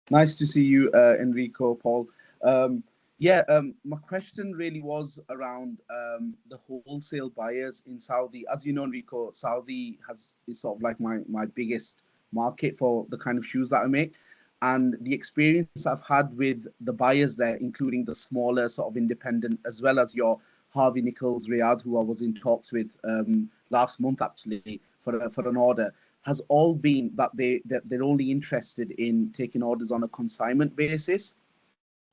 Nice to see you, Enrico, Paul. My question really was around the wholesale buyers in Saudi. As you know, Enrico, Saudi is sort of like my biggest market for the kind of shoes that I make. And the experience I've had with the buyers there, including the smaller sort of independent, as well as your Harvey Nichols Riyadh, who I was in talks with last month actually for an order, has all been that they're only interested in taking orders on a consignment basis.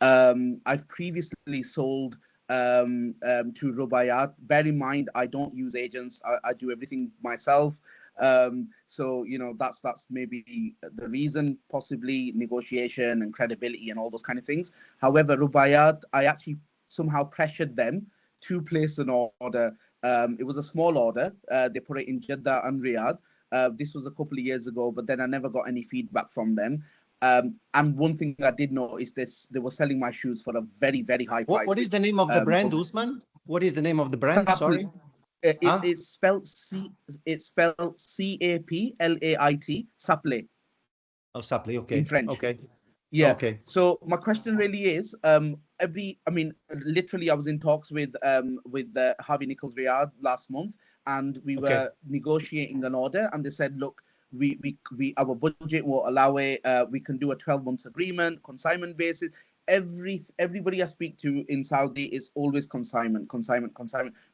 I've previously sold to Rubaiyat. Bear in mind, I don't use agents. I do everything myself. So that's maybe the reason, possibly negotiation and credibility and all those kind of things. However, Rubaiyat, I actually somehow pressured them to place an order. It was a small order. They put it in Jeddah and Riyadh. This was a couple of years ago, but then I never got any feedback from them. And one thing I did notice, they were selling my shoes for a very, very high price. What is the name of the brand, Usman? What is the name of the brand? Sorry. It's spelled C-A-P-L-A-I-T, Saplé. Oh, Saplé, okay. In French. Okay. Yeah. Okay. So my question really is, literally I was in talks with Harvey Nichols Riyadh last month, and we were negotiating an order, and they said, look, our budget will allow it. We can do a 12 months agreement, consignment basis. Everybody I speak to in Saudi is always consignment,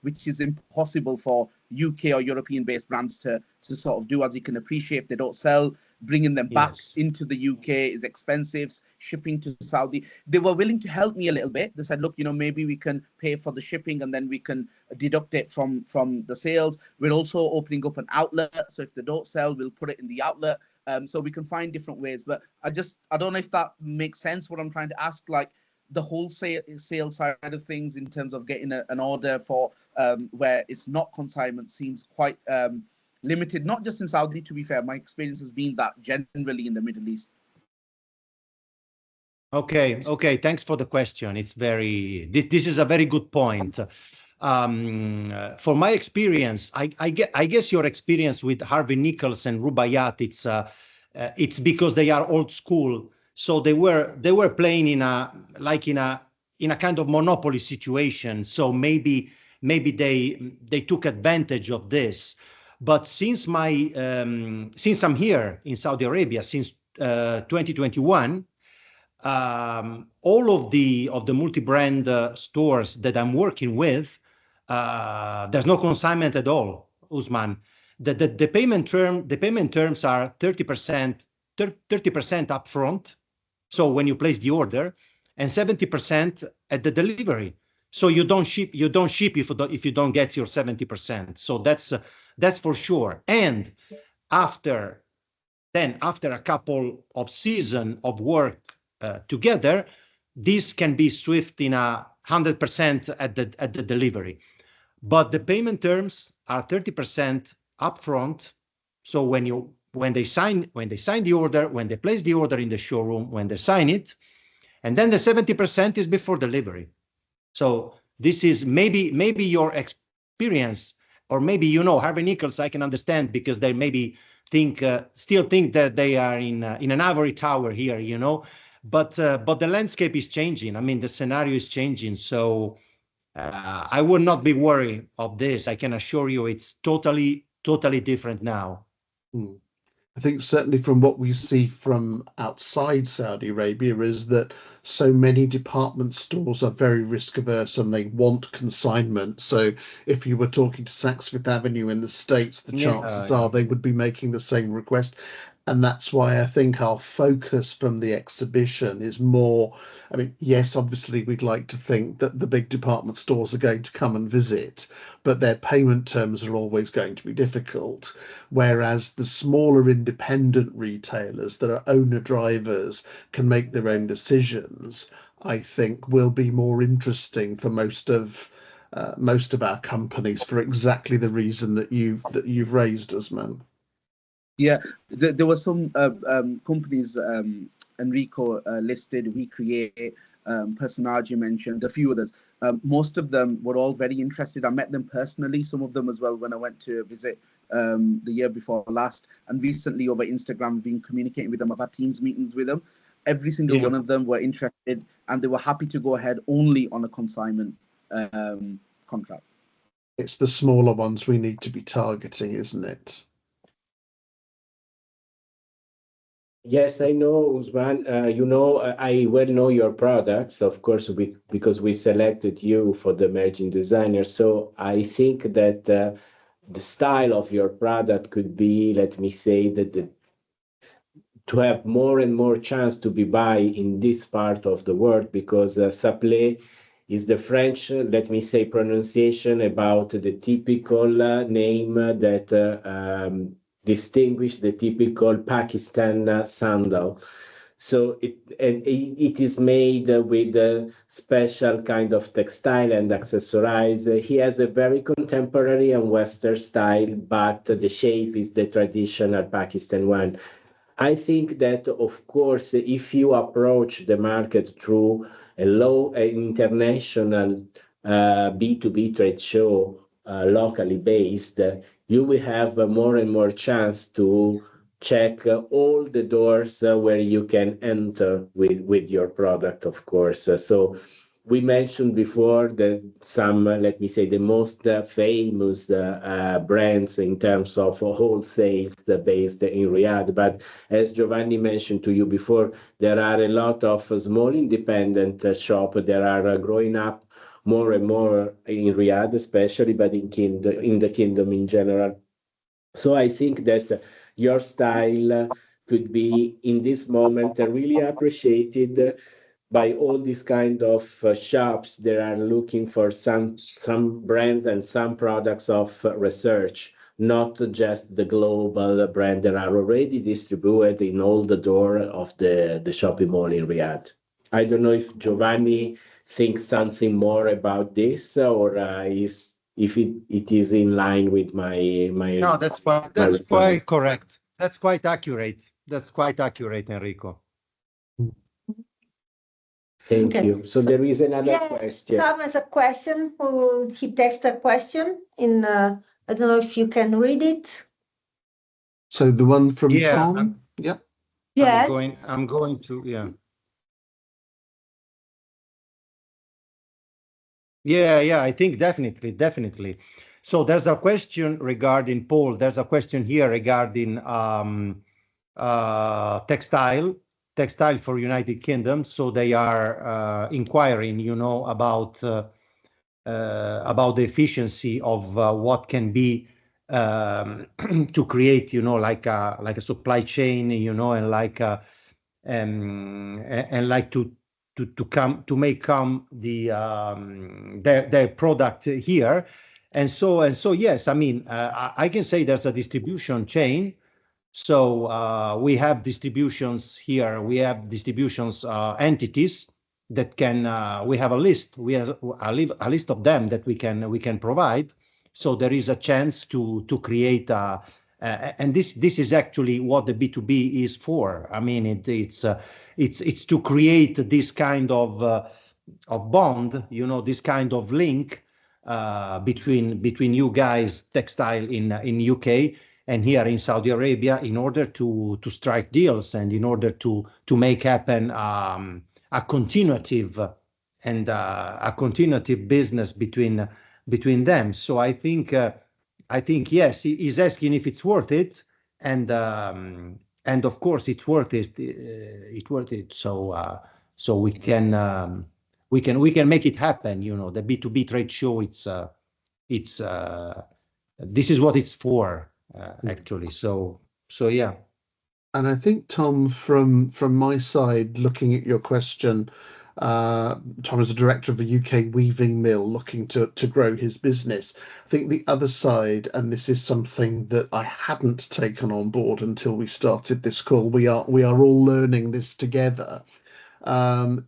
which is impossible for UK or European based brands to sort of do. As you can appreciate, if they don't sell, bringing them back into the UK is expensive. Shipping to Saudi, they were willing to help me a little bit. They said, look, maybe we can pay for the shipping and then we can deduct it from the sales. We're also opening up an outlet, so if they don't sell, we'll put it in the outlet. So we can find different ways. But I don't know if that makes sense what I'm trying to ask, like the wholesale side of things in terms of getting an order for where it's not consignment seems quite limited, not just in Saudi, to be fair. My experience has been that generally in the Middle East. Okay, thanks for the question. This is a very good point. For my experience, I guess your experience with Harvey Nichols and Rubaiyat, it's because they are old school. So they were playing in a kind of monopoly situation. So maybe they took advantage of this. But since I'm here in Saudi Arabia since 2021, all of the multi-brand stores that I'm working with, there's no consignment at all, Usman. The payment terms are 30% upfront. So when you place the order, and 70% at the delivery. So you don't ship if you don't get your 70%. So that's for sure. And after a couple of seasons of work together, this can be swift in 100% at the delivery. But the payment terms are 30% upfront. So when they sign the order, when they place the order in the showroom, when they sign it, and then the 70% is before delivery. So this is maybe your experience, or maybe Harvey Nichols, I can understand, because they maybe still think that they are in an ivory tower here, but the landscape is changing. I mean, the scenario is changing. So I would not be worried of this. I can assure you it's totally different now. I think certainly from what we see from outside Saudi Arabia is that so many department stores are very risk averse and they want consignment. So if you were talking to Saks Fifth Avenue in the States, the chances are they would be making the same request. And that's why I think our focus from the exhibition is more, I mean, yes, obviously we'd like to think that the big department stores are going to come and visit, but their payment terms are always going to be difficult. Whereas the smaller independent retailers that are owner drivers can make their own decisions, I think will be more interesting for most of our companies for exactly the reason that you've raised, Usman. Yeah, there were some companies, Enrico listed, We Create, Personage you mentioned, a few others. Most of them were all very interested. I met them personally, some of them as well, when I went to visit the year before last. And recently over Instagram, I've been communicating with them. I've had Teams meetings with them. Every single one of them were interested, and they were happy to go ahead only on a consignment contract. It's the smaller ones we need to be targeting, isn't it? Yes, I know, Usman. I well know your products, of course, because we selected you for the emerging designer. So I think that the style of your product could be, let me say, that to have more and more chance to be buy in this part of the world, because saplé is the French, let me say, pronunciation about the typical name that distinguish the typical Pakistan sandal. So it is made with a special kind of textile and accessorize. He has a very contemporary and Western style, but the shape is the traditional Pakistan one. I think that, of course, if you approach the market through an international B2B trade show, locally based, you will have more and more chance to check all the doors where you can enter with your product, of course. So we mentioned before that some, let me say, the most famous brands in terms of wholesales based in Riyadh. But as Giovanni mentioned to you before, there are a lot of small independent shops that are growing up more and more in Riyadh, especially, but in the kingdom in general. So I think that your style could be in this moment really appreciated by all these kind of shops that are looking for some brands and some products of research, not just the global brand that are already distributed in all the door of the shopping mall in Riyadh. I don't know if Giovanni thinks something more about this or if it is in line with my No, that's quite correct. That's quite accurate. That's quite accurate, Enrico. Thank Okay. you. So there is another Yeah, question. Tom has a question. He texted a question in, I don't know if you can read it. So the one from Yeah, Tom? Yep. Yes. I'm going to, yeah. Yeah, I think definitely. So there's a question regarding Paul. There's a question here regarding textile for United Kingdom. So they are inquiring, about the efficiency of what can be to create, like a supply chain, and like and like to make come their product here. And so yes, I mean, I can say there's a distribution chain. So we have distributions here. We have distributions entities that can. We have a list. We have a list of them that we can provide. So there is a chance to create and this is actually what the B2B is for. I mean, it's to create this kind of bond, this kind of link between you guys, textile in UK and here in Saudi Arabia, in order to strike deals and in order to make happen a continuative business between them. So I think yes, he's asking if it's worth it, and of course it's worth it. It's worth it. So we can make it happen. The B2B trade show. It's this is what it's for actually. So yeah. And I think, Tom, from my side, looking at your question, Tom is a director of a UK weaving mill looking to grow his business. I think the other side, and this is something that I hadn't taken on board until we started this call, we are all learning this together,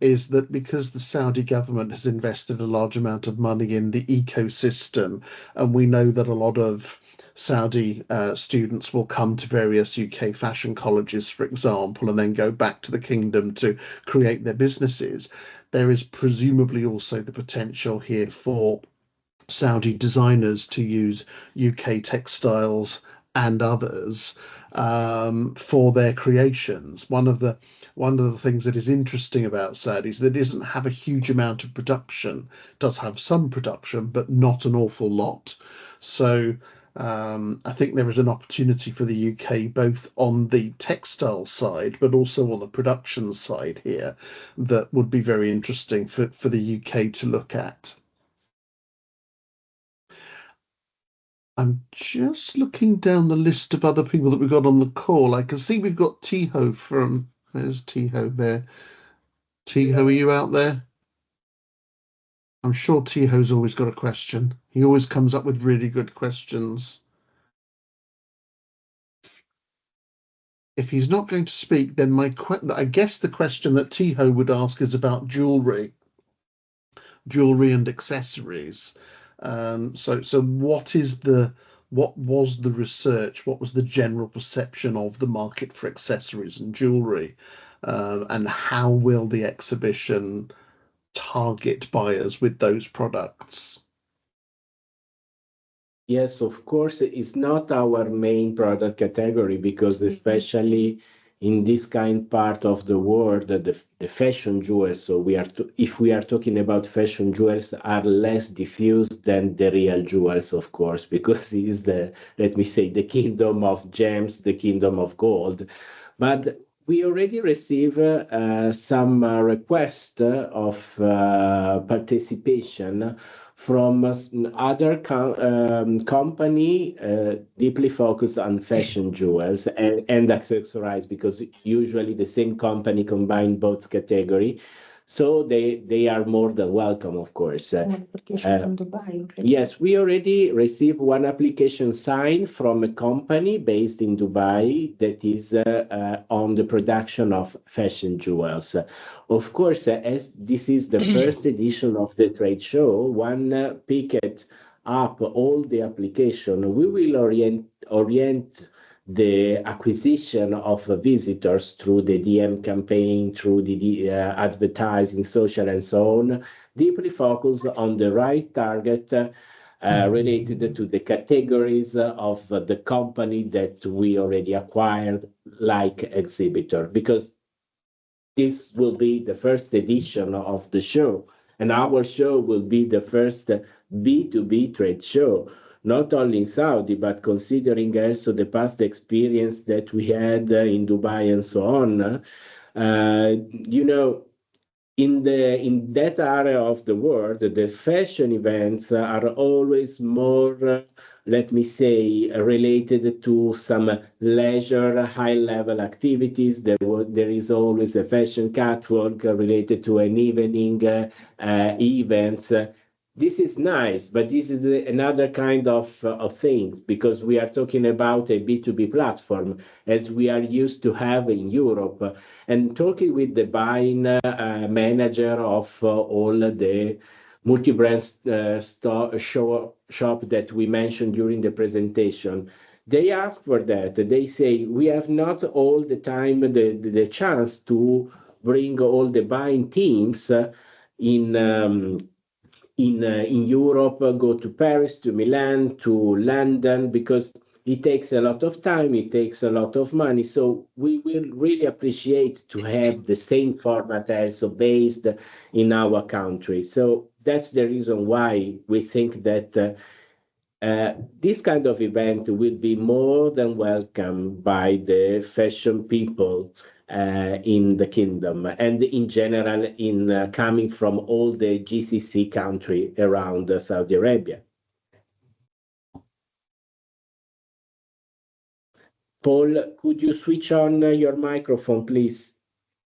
is that because the Saudi government has invested a large amount of money in the ecosystem, and we know that a lot of Saudi students will come to various UK fashion colleges, for example, and then go back to the kingdom to create their businesses. There is presumably also the potential here for Saudi designers to use UK textiles and others for their creations. One of the things that is interesting about Saudi is that it doesn't have a huge amount of production. It does have some production, but not an awful lot. So I think there is an opportunity for the UK, both on the textile side, but also on the production side here, that would be very interesting for the UK to look at. I'm just looking down the list of other people that we've got on the call. I can see we've got Tiho from, there's Tiho there. Tiho, are you out there? I'm sure Tiho's always got a question. He always comes up with really good questions. If he's not going to speak, then I guess the question that Tiho would ask is about jewelry and accessories. So what was the research? What was the general perception of the market for accessories and jewelry? And how will the exhibition target buyers with those products? Yes, of course, it's not our main product category because especially in this kind part of the world, the fashion jewels, so if we are talking about fashion jewels, are less diffused than the real jewels, of course, because it is let me say, the kingdom of gems, the kingdom of gold. But we already receive some requests of participation from other company deeply focused on fashion jewels and accessories, because usually the same company combine both category. So they are more than welcome, of course. Application from Dubai. Yes, we already received one application signed from a company based in Dubai that is on the production of fashion jewels. Of course, as this is the first edition of the trade show, one picked up all the application. We will orient the acquisition of visitors through the DM campaign, through the advertising, social, and so on, deeply focus on the right target related to the categories of the company that we already acquired, like exhibitor, because this will be the first edition of the show, and our show will be the first B2B trade show, not only in Saudi, but considering also the past experience that we had in Dubai and so on. In that area of the world, the fashion events are always more, let me say, related to some leisure, high-level activities. There is always a fashion catwalk related to an evening event. This is nice, but this is another kind of things, because we are talking about a B2B platform, as we are used to have in Europe. And talking with the buying manager of all the multi-brand shop that we mentioned during the presentation, they ask for that. They say, we have not all the time the chance to bring all the buying teams in Europe, go to Paris, to Milan, to London, because it takes a lot of time, it takes a lot of money. So we will really appreciate to have the same format also based in our country. So that's the reason why we think that this kind of event will be more than welcome by the fashion people in the kingdom, and in general in coming from all the GCC country around Saudi Arabia. Paul, could you switch on your microphone, please?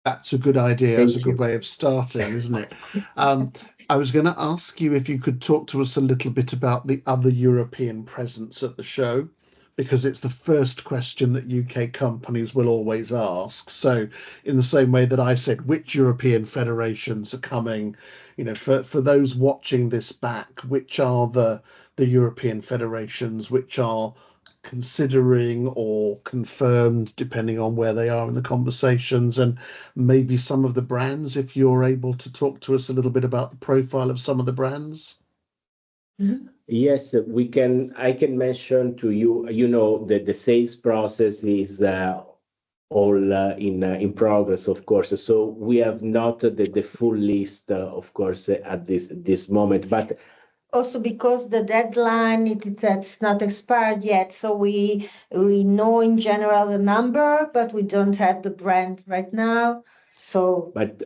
That's a good idea. Thank That's a good you. way of starting, isn't it? I was going to ask you if you could talk to us a little bit about the other European presence at the show, because it's the first question that UK companies will always ask. So in the same way that I said, which European federations are coming, for those watching this back, which are the European federations which are considering or confirmed, depending on where they are in the conversations, and maybe some of the brands, if you're able to talk to us a little bit about the profile of some of the brands. Yes, I can mention to you, that the sales process is all in progress, of course. So we have not the full list, of course, at this moment, but Also because the deadline, that's not expired yet. So we know in general the number, but we don't have the brand right now. So, but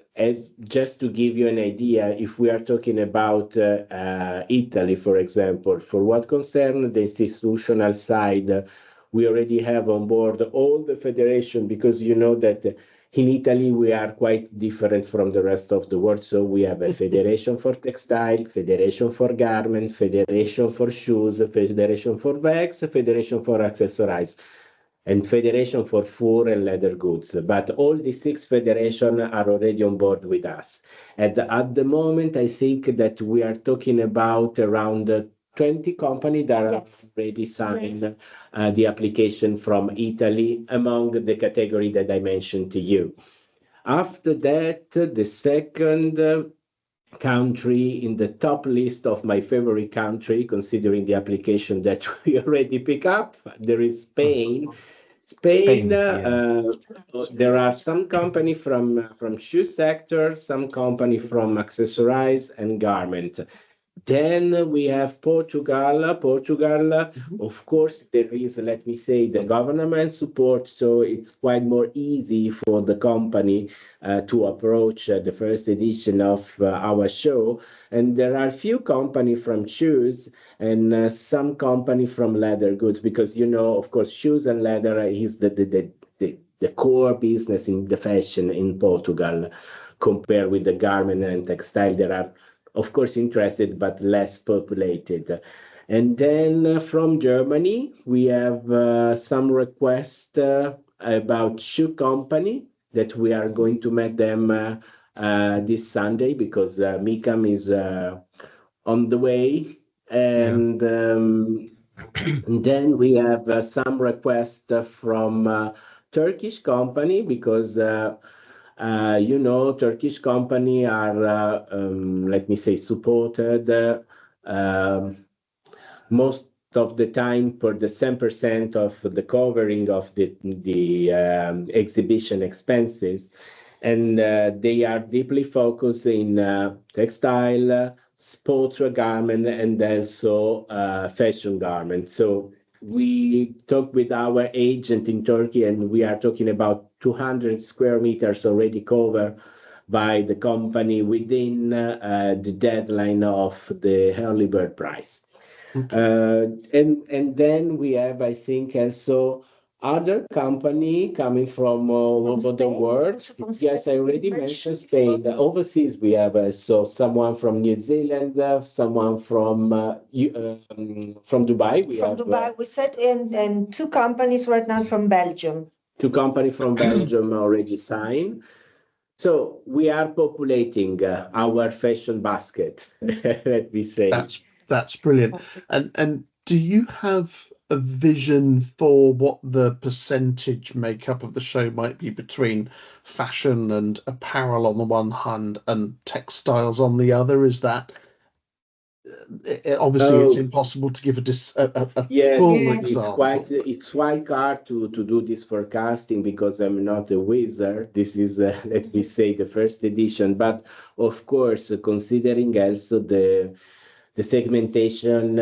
just to give you an idea, if we are talking about Italy, for example, for what concerns the institutional side, we already have on board all the federation, because you know that in Italy we are quite different from the rest of the world. So we have a federation for textile, federation for garment, federation for shoes, federation for bags, federation for accessories, and federation for fur and leather goods. But all the 6 federations are already on board with us. And at the moment, I think that we are talking about around 20 companies that have already signed the application from Italy, among the category that I mentioned to you. After that, the second country in the top list of my favorite country, considering the application that we already pick up, there is Spain. Spain, yeah. there are some company from shoe sector, some company from accessories and garment. Then we have Portugal. Portugal, of course, there is, let me say, the government support, so it's quite more easy for the company to approach the first edition of our show. And there are few company from shoes and some company from leather goods, because, you know, of course, shoes and leather is the core business in the fashion in Portugal, compared with the garment and textile. There are, of course, interested, but less populated. And then from Germany, we have some requests about shoe company that we are going to meet them this Sunday, because Mikam is on the way. And, and then we have some requests from Turkish company, because you know, Turkish company are, let me say, supported most of the time for the 10% of the covering of the exhibition expenses. And they are deeply focused in textile, sportswear garment, and also fashion garment. So we talked with our agent in Turkey, and we are talking about 200 square meters already covered by the company within the deadline of the early bird price. And then we have, I think, also other company coming from all over the world. Yes, I already mentioned Spain. Overseas, we have so someone from New Zealand, someone from Dubai. From Dubai, we said, and two companies right now from Belgium. Two companies from Belgium already signed. So we are populating our fashion basket, let me say. That's brilliant. And do you have a vision for what the percentage makeup of the show might be between fashion and apparel on the one hand and textiles on the other? Is that obviously it's impossible to give a yes, full example. It's quite hard to do this forecasting, because I'm not a wizard. This is let me say, the first edition, but of course, considering also the segmentation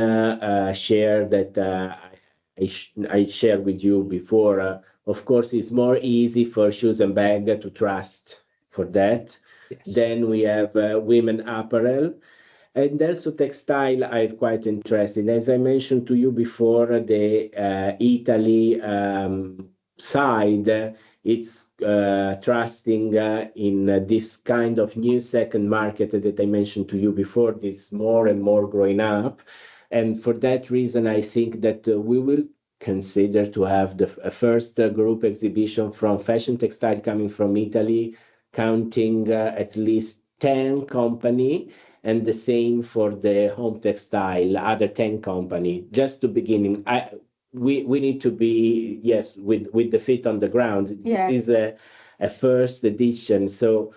share that I shared with you before, of course, it's more easy for shoes and bag to trust for that. Yes. Then we have women apparel. And also textile are quite interesting. As I mentioned to you before, the Italy side, it's trusting in this kind of new second market that I mentioned to you before, this more and more growing up. And for that reason, I think that we will consider to have the first group exhibition from fashion textile coming from Italy, counting at least 10 company, and the same for the home textile, other 10 company. Just to beginning, we need to be, yes, with the feet on the ground. Yeah. This is a first edition, so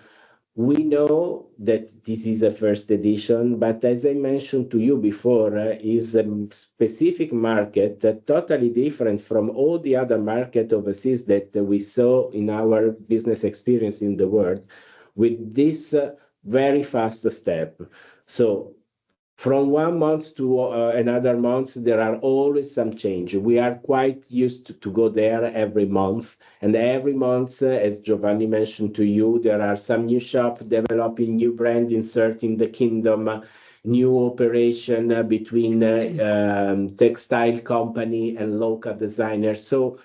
we know that this is a first edition, but as I mentioned to you before, is a specific market totally different from all the other market overseas that we saw in our business experience in the world, with this very fast step. So from 1 month to another month, there are always some change. We are quite used to go there every month. And every month, as Giovanni mentioned to you, there are some new shop developing new brand, inserting the kingdom, new operation between textile company and local designers. So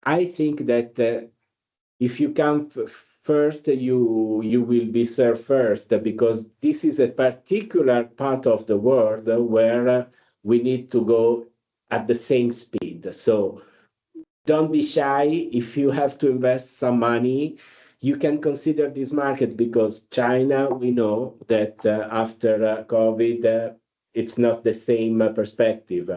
I think that if you come first, you will be served first, because this is a particular part of the world where we need to go at the same speed. So don't be shy. If you have to invest some money, you can consider this market, because China, we know that after COVID, it's not the same perspective.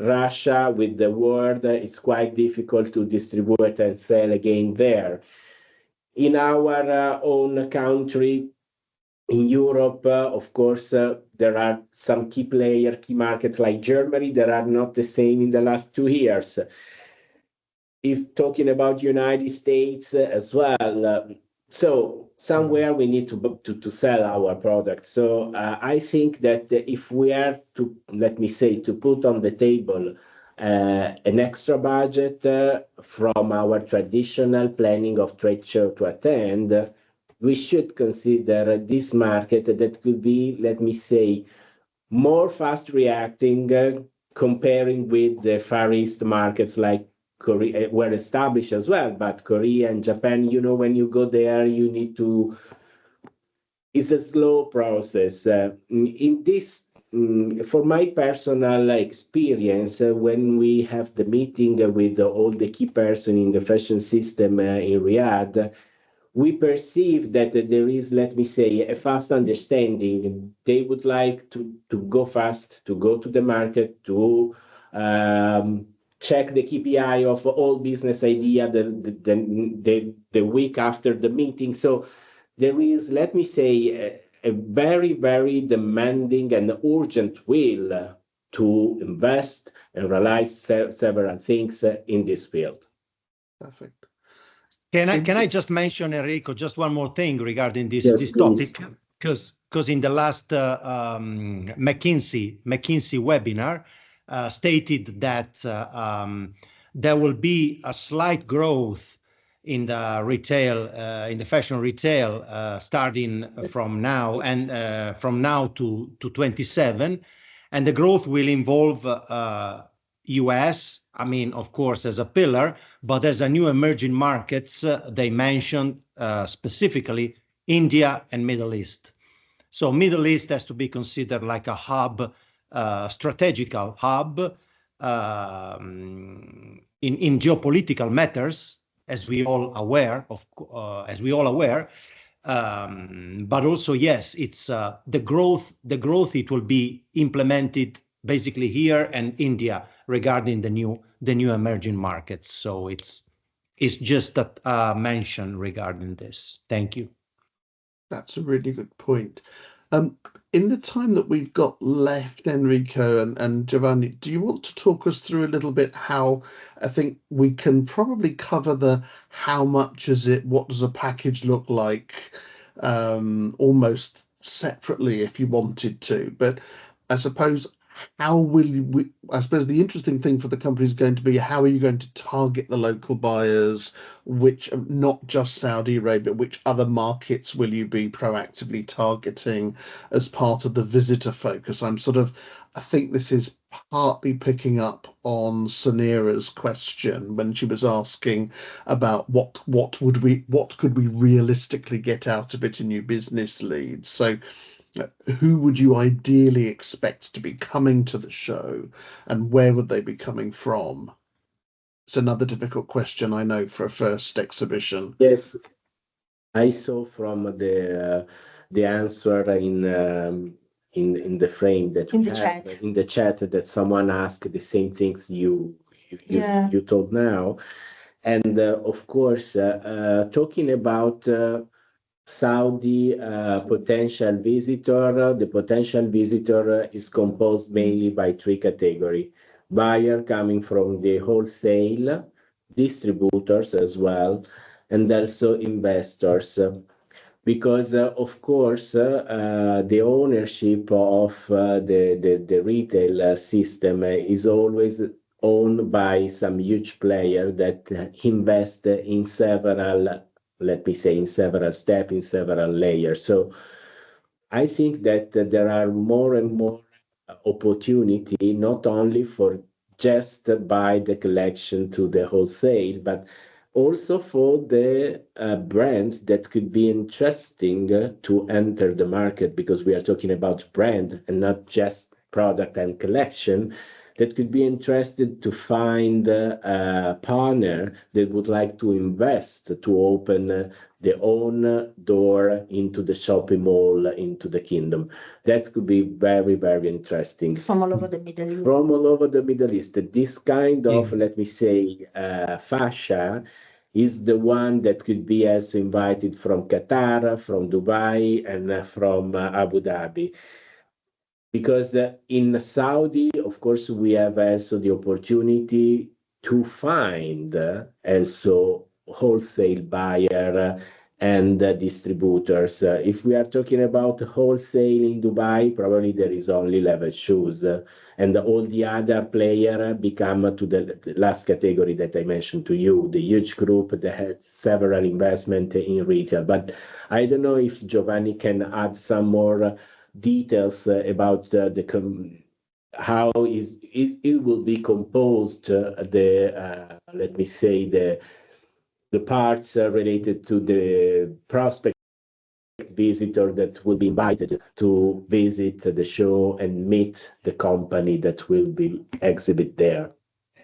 Russia, with the world, it's quite difficult to distribute and sell again there. In our own country, in Europe, of course, there are some key players, key markets like Germany that are not the same in the last 2 years. if talking about United States as well, so somewhere we need to sell our product. So I think that if we are to, let me say, to put on the table an extra budget from our traditional planning of trade show to attend, we should consider this market that could be, let me say, more fast reacting comparing with the Far East markets like Korea were established as well, but Korea and Japan, you know, when you go there, you need to, it's a slow process. In this, for my personal experience, when we have the meeting with all the key person in the fashion system in Riyadh, we perceive that there is, let me say, a fast understanding. They would like to go fast, to go to the market, to check the KPI of all business idea the week after the meeting. So there is, let me say, a very, very demanding and urgent will to invest and realize several things in this field. Perfect. Can I just mention, Enrico, just one more thing regarding this, Yes, this please. topic? Because in the last McKinsey webinar stated that there will be a slight growth in the retail, in the fashion retail, starting from now and from now to 27, and the growth will involve US, I mean, of course, as a pillar, but as a new emerging markets, they mentioned specifically India and Middle East. So Middle East has to be considered like a hub, strategical hub in geopolitical matters, as we all aware of, but also, yes, it's the growth. It will be implemented basically here and India regarding the new emerging markets. So it's just a mention regarding this. Thank you. That's a really good point. In the time that we've got left, Enrico and Giovanni, do you want to talk us through a little bit how, I think we can probably cover the how much is it, what does a package look like, almost separately if you wanted to, but I suppose how will you, I suppose the interesting thing for the company is going to be how are you going to target the local buyers, which not just Saudi Arabia, which other markets will you be proactively targeting as part of the visitor focus? I think this is partly picking up on Sanira's question when she was asking about what could we realistically get out of it in new business leads. So who would you ideally expect to be coming to the show and where would they be coming from? It's another difficult question, I know, for a first exhibition. Yes, I saw from the answer in the frame that we have in the chat that someone asked the same things you told now, and of course, talking about Saudi potential visitor, the potential visitor is composed mainly by three categories: buyer coming from the wholesale, distributors as well, and also investors. Because of course the ownership of the retail system is always owned by some huge player that invest in several, let me say, in several steps, in several layers. So I think that there are more and more opportunity, not only for just buy the collection to the wholesale, but also for the brands that could be interesting to enter the market, because we are talking about brand and not just product and collection, that could be interested to find a partner that would like to invest to open their own door into the shopping mall, into the kingdom. That could be very, very interesting. From all over the Middle East. From all over the Middle East. This kind of, let me say, fascia is the one that could be also invited from Qatar, from Dubai, and from Abu Dhabi. Because in Saudi, of course, we have also the opportunity to find also wholesale buyer and distributors. If we are talking about wholesale in Dubai, probably there is only leather shoes, and all the other player become to the last category that I mentioned to you, the huge group that has several investment in retail. But I don't know if Giovanni can add some more details about how it will be composed, let me say, the parts related to the prospect visitor that will be invited to visit the show and meet the company that will be exhibit there.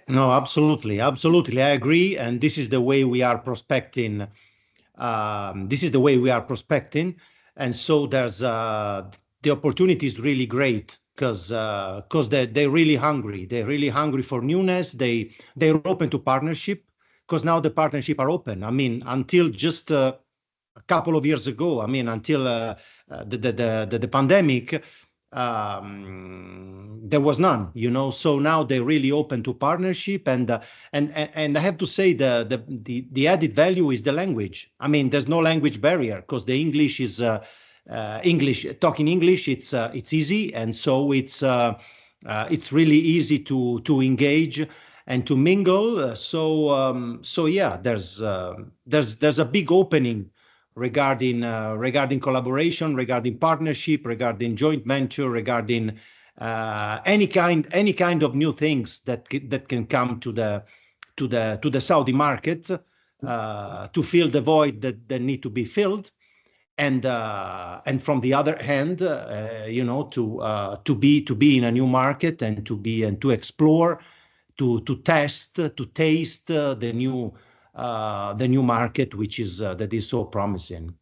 No, absolutely, absolutely, I agree, and this is the way we are prospecting. This is the way we are prospecting, and so there's the opportunity is really great because they're really hungry. They're really hungry for newness. They're open to partnership because now the partnership are open. I mean, until just a couple of years ago, I mean, until the pandemic, there was none, you know. So now they're really open to partnership, and I have to say the added value is the language. I mean, there's no language barrier because the English is English. Talking English, it's easy, and so it's really easy to engage and to mingle. So yeah, there's a big opening regarding collaboration, regarding partnership, regarding joint venture, regarding any kind of new things that can come to the Saudi market to fill the void that need to be filled, and from the other hand, you know, to be in a new market and to explore, to test, to taste the new market, which is that is so promising.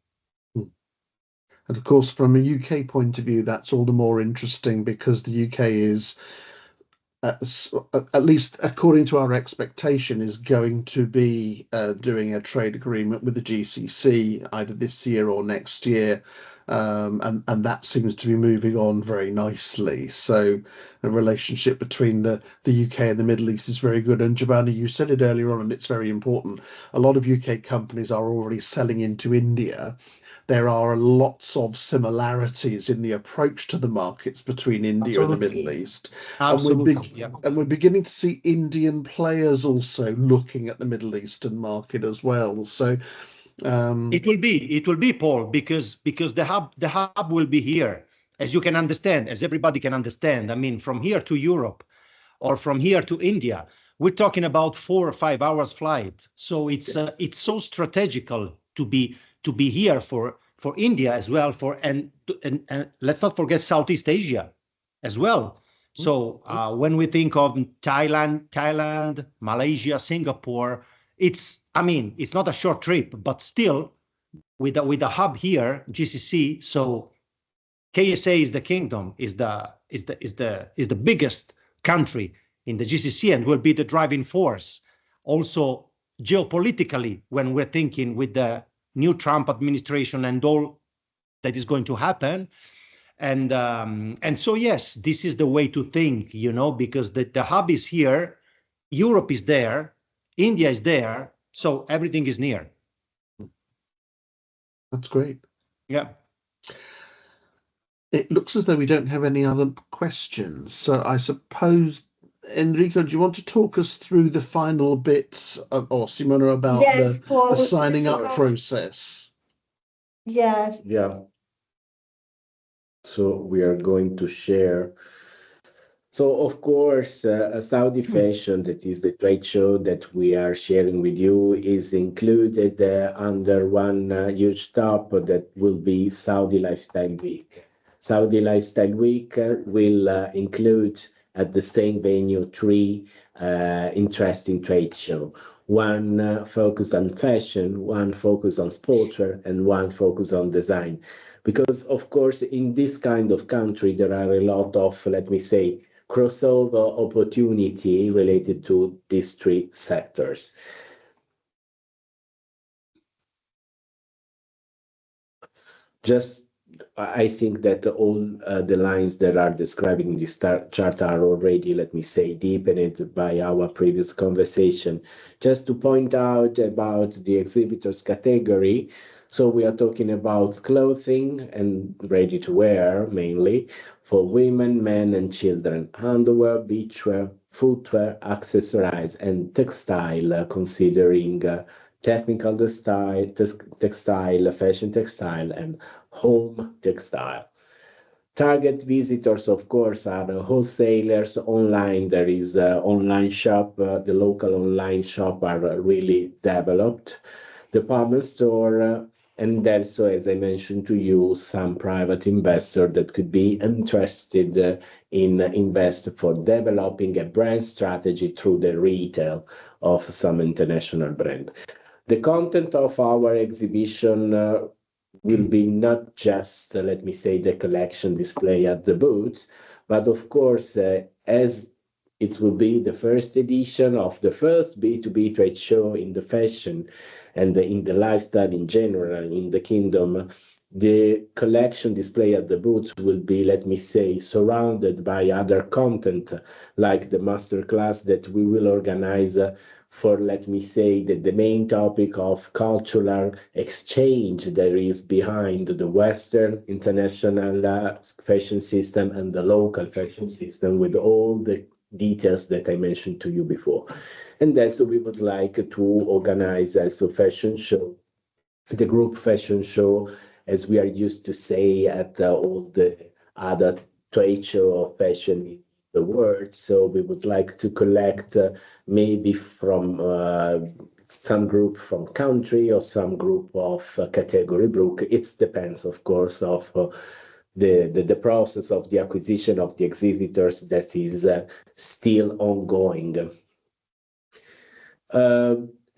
And of course, from a UK point of view, that's all the more interesting because the UK is, at least according to our expectation, is going to be doing a trade agreement with the GCC either this year or next year. And that seems to be moving on very nicely. So the relationship between the UK and the Middle East is very good. And Giovanni, you said it earlier on, and it's very important. A lot of UK companies are already selling into India. There are lots of similarities in the approach to the markets between India and the Middle East. Absolutely. And we're beginning to see Indian players also looking at the Middle Eastern market as well. So it will be, Paul, because the hub will be here, as you can understand, as everybody can understand. I mean, from here to Europe or from here to India, we're talking about 4 or 5 hours flight. So it's so strategical to be here for India as well, and let's not forget Southeast Asia as well. So when we think of Thailand, Malaysia, Singapore, it's not a short trip, but still with a hub here, GCC. So KSA is the kingdom, is the biggest country in the GCC, and will be the driving force also geopolitically when we're thinking with the new Trump administration and all that is going to happen. And so yes, this is the way to think, you know, because the hub is here, Europe is there, India is there, so everything is near. That's great. Yeah. It looks as though we don't have any other questions. So I suppose, Enrico, do you want to talk us through the final bits or Simona about Paul, the signing up process? Yes. Yeah. So we are going to share. So of course, Saudi Fashion, that is the trade show that we are sharing with you, is included under one huge top that will be Saudi Lifestyle Week. Saudi Lifestyle Week will include at the same venue 3 interesting trade show. One focused on fashion, one focused on sportswear, and one focused on design. Because of course, in this kind of country, there are a lot of, let me say, crossover opportunity related to these 3 sectors. I think that all the lines that are describing this chart are already, let me say, deepened by our previous conversation. Just to point out about the exhibitors category, so we are talking about clothing and ready to wear mainly for women, men, and children, underwear, beachwear, footwear, accessories, and textile, considering technical textile, fashion textile, and home textile. Target visitors, of course, are the wholesalers online. There is an online shop. The local online shop are really developed. Department store, and also, as I mentioned to you, some private investor that could be interested in invest for developing a brand strategy through the retail of some international brand. The content of our exhibition will be not just, let me say, the collection display at the booths, but of course, as it will be the first edition of the first B2B trade show in the fashion and in the lifestyle in general in the kingdom, the collection display at the booths will be, let me say, surrounded by other content like the masterclass that we will organize for, let me say, the main topic of cultural exchange that is behind the Western international fashion system and the local fashion system, with all the details that I mentioned to you before. And then so we would like to organize as a fashion show, the group fashion show, as we are used to say at all the other trade show of fashion in the world. So we would like to collect maybe from some group from country or some group of category group. It depends, of course, of the process of the acquisition of the exhibitors that is still ongoing.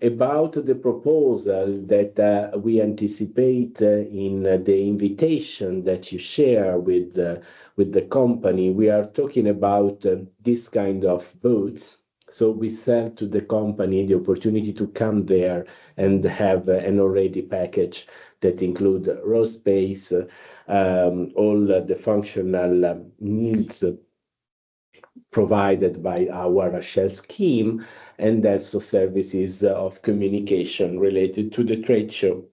About the proposal that we anticipate in the invitation that you share with the company, we are talking about this kind of booths. So we sell to the company the opportunity to come there and have an already package that include raw space, all the functional needs provided by our shell scheme, and also services of communication related to the trade show.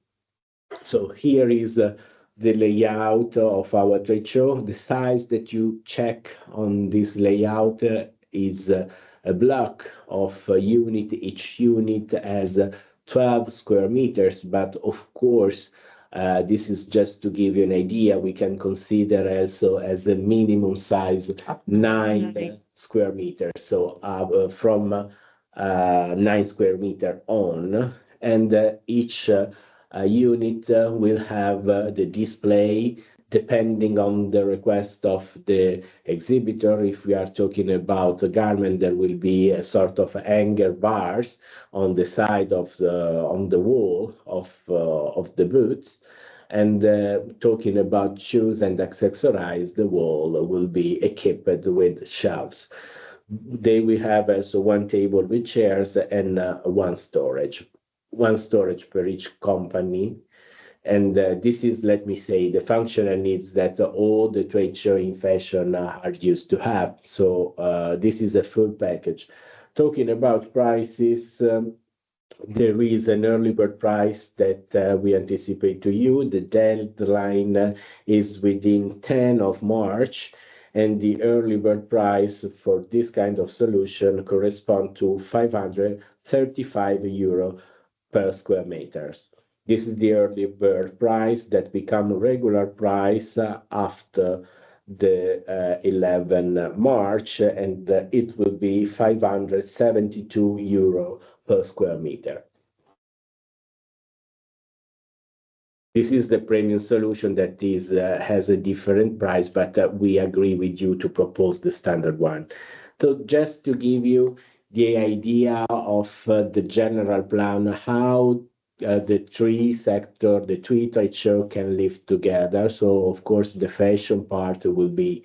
So here is the layout of our trade show. The size that you check on this layout is a block of a unit. Each unit has 12 square meters, but of course, this is just to give you an idea. We can consider also as a minimum size 9 square meters. So from 9 square meter on, and each unit will have the display depending on the request of the exhibitor. If we are talking about a garment, there will be a sort of hanger bars on the side of the wall of the booths. And talking about shoes and accessories, the wall will be equipped with shelves. They will have also one table with chairs and one storage per each company. And this is, let me say, the functional needs that all the trade show in fashion are used to have. So this is a full package. Talking about prices, there is an early bird price that we anticipate to you. The deadline is within 10 of March, and the early bird price for this kind of solution corresponds to 535 euro per square meters. This is the early bird price that become regular price after the 11 March, and it will be 572 euro per square meter. This is the premium solution that is has a different price, but we agree with you to propose the standard one. So just to give you the idea of the general plan, how the three trade show can live together. So of course the fashion part will be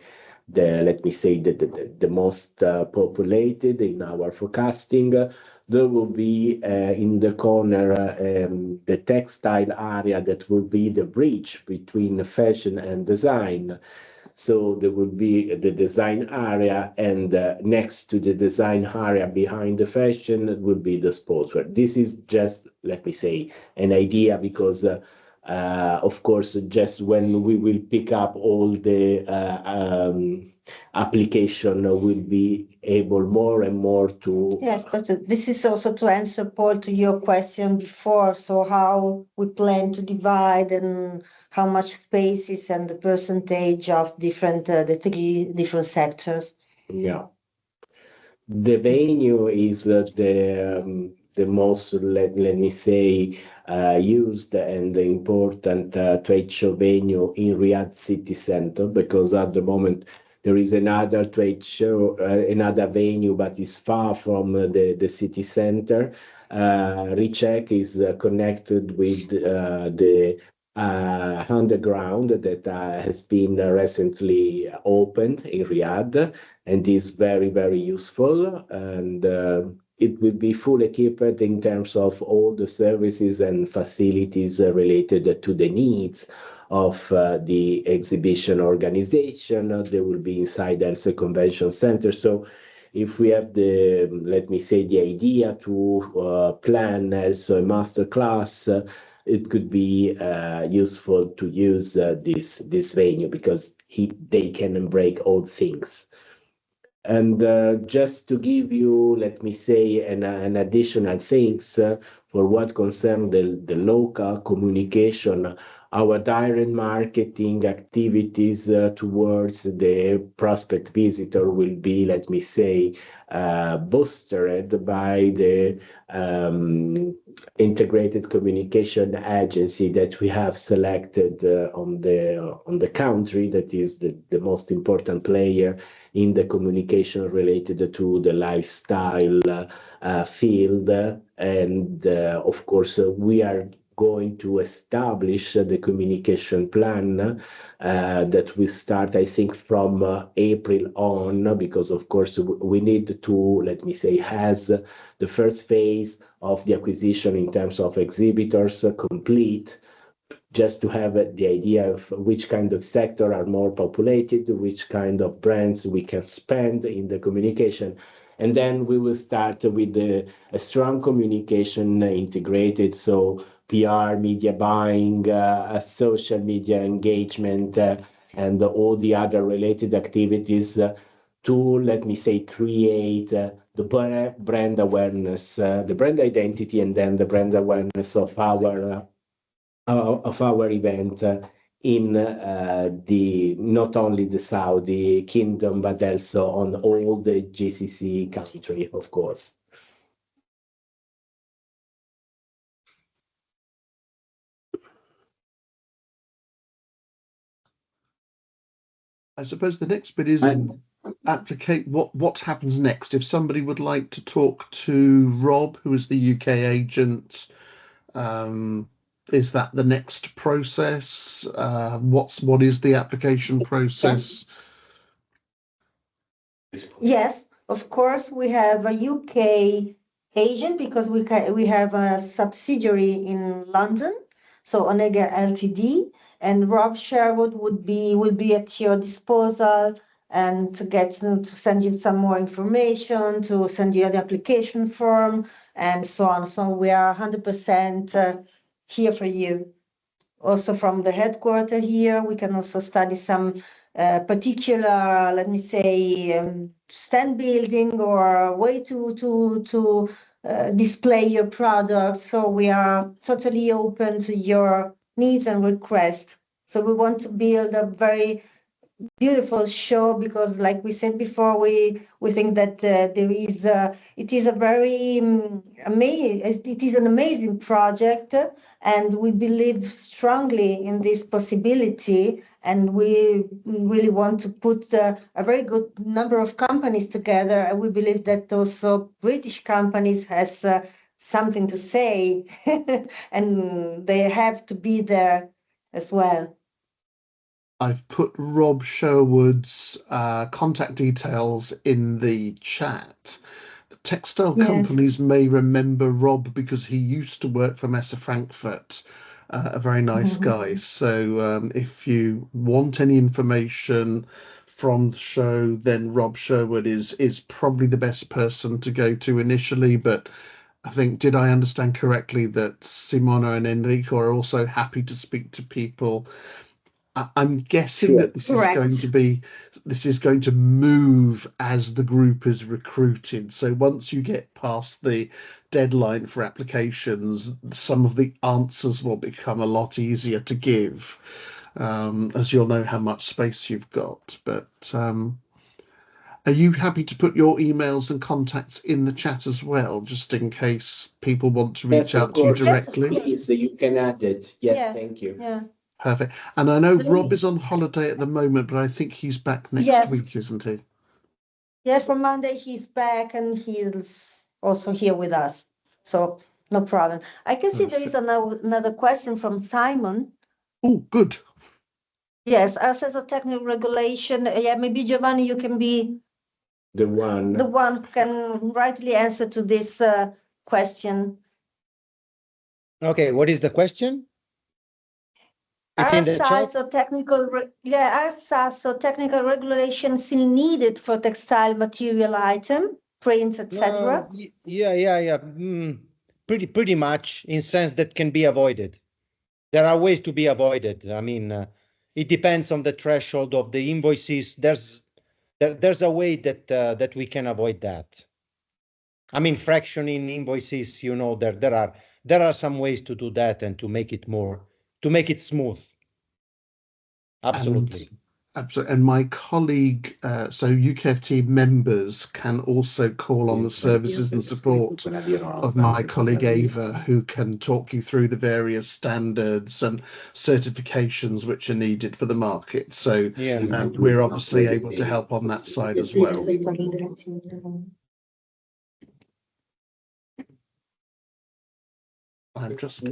the, let me say, the most populated in our forecasting, there will be in the corner the textile area that will be the bridge between fashion and design. So there will be the design area, and next to the design area behind the fashion will be the sportswear. This is just, let me say, an idea, because of course, just when we will pick up all the application, will be able more and more to. Yes, but this is also to answer, Paul, to your question before. So how we plan to divide and how much spaces and the percentage of different, the three different sectors. Yeah. The venue is the most, let me say, used and important trade show venue in Riyadh city center, because at the moment there is another trade show, another venue, but it's far from the city center. Recheck is connected with the underground that has been recently opened in Riyadh, and is very, very useful. And it will be fully equipped in terms of all the services and facilities related to the needs of the exhibition organization. They will be inside the convention center. So if we have the, let me say, the idea to plan as a master class, it could be useful to use this venue, because they can break all things. And just to give you, let me say, an additional things for what concerns the local communication, our direct marketing activities towards the prospect visitor will be, let me say, boosted by the integrated communication agency that we have selected on the country, that is the most important player in the communication related to the lifestyle field. And of course, we are going to establish the communication plan that will start, I think, from April on, because of course we need to, let me say, has the first phase of the acquisition in terms of exhibitors complete, just to have the idea of which kind of sector are more populated, which kind of brands we can spend in the communication. And then we will start with a strong communication integrated, so PR, media buying, social media engagement, and all the other related activities to, let me say, create the brand awareness, the brand identity, and then the brand awareness of our event in the not only the Saudi kingdom, but also on all the GCC country, of course. I suppose the next bit is applicate what happens next. If somebody would like to talk to Rob, who is the UK agent, is that the next process? What is the application process? Yes, of course, we have a UK agent, because we have a subsidiary in London, so Honegger Ltd, and Rob Sherwood will be at your disposal, and to send you some more information, to send you the application form, and so on. So we are 100% here for you. Also from the headquarters here, we can also study some particular, let me say, stand building or way to display your product. So we are totally open to your needs and requests. So we want to build a very beautiful show, because like we said before, we think that it is a very amazing, it is an amazing project, and we believe strongly in this possibility, and we really want to put a very good number of companies together, and we believe that also British companies has something to say and they have to be there as well. I've put Rob Sherwood's contact details in the chat. textile Yes. companies may remember Rob because he used to work for Messe Frankfurt, a very nice guy. So if you want any information from the show, then Rob Sherwood is probably the best person to go to initially. But I think, did I understand correctly that Simona and Enrico are also happy to speak to people? I'm guessing that this is going to be, this is going to move as the group is recruited. So once you get past the deadline for applications, some of the answers will become a lot easier to give, as you'll know how much space you've got. But are you happy to put your emails and contacts in the chat as well, just in case people want to reach out to you directly? Please, you can add it. Yes, thank you. Yeah. Perfect. And I know Rob is on holiday at the moment, but I think he's back next week, isn't he? Yes, from Monday he's back and he's also here with us. So no problem. I can see there is another question from Simon. Oh, good. Yes, access of technical regulation. Yeah, maybe Giovanni, you can be the one who can rightly answer to this question. Okay, what is the question? It's in the chat. Are technical regulations still needed for textile material item, prints, etc.? Yeah. Pretty much, in sense that can be avoided. There are ways to be avoided. I mean, it depends on the threshold of the invoices. There's a way that we can avoid that. I mean, fractioning invoices, you know, there are some ways to do that and to make it smooth. Absolutely. Absolutely. And my colleague, so UKFT members can also call on the services and support of my colleague Ava, who can talk you through the various standards and certifications which are needed for the market. So we're obviously able to help on that side as well. I'm just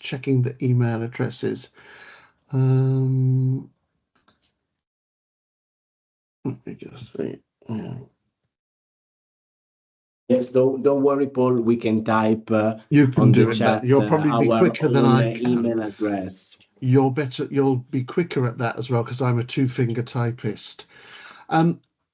checking the email addresses. Let me just see. Yes, don't worry, Paul. We can type you can on do the it. chat. You'll probably be quicker than I can. Email address. You'll be quicker at that as well because I'm a two-finger typist.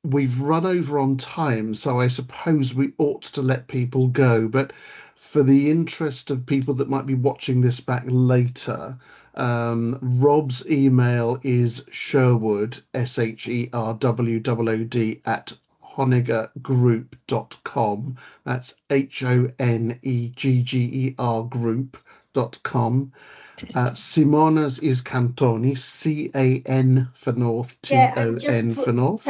We've run over on time, so I suppose we ought to let people go. But for the interest of people that might be watching this back later, Rob's email is Sherwood, SHERWWOD @honeggergroup.com. That's HONEGGER group.com. Simona's is Cantoni, CAN for North, TON for North.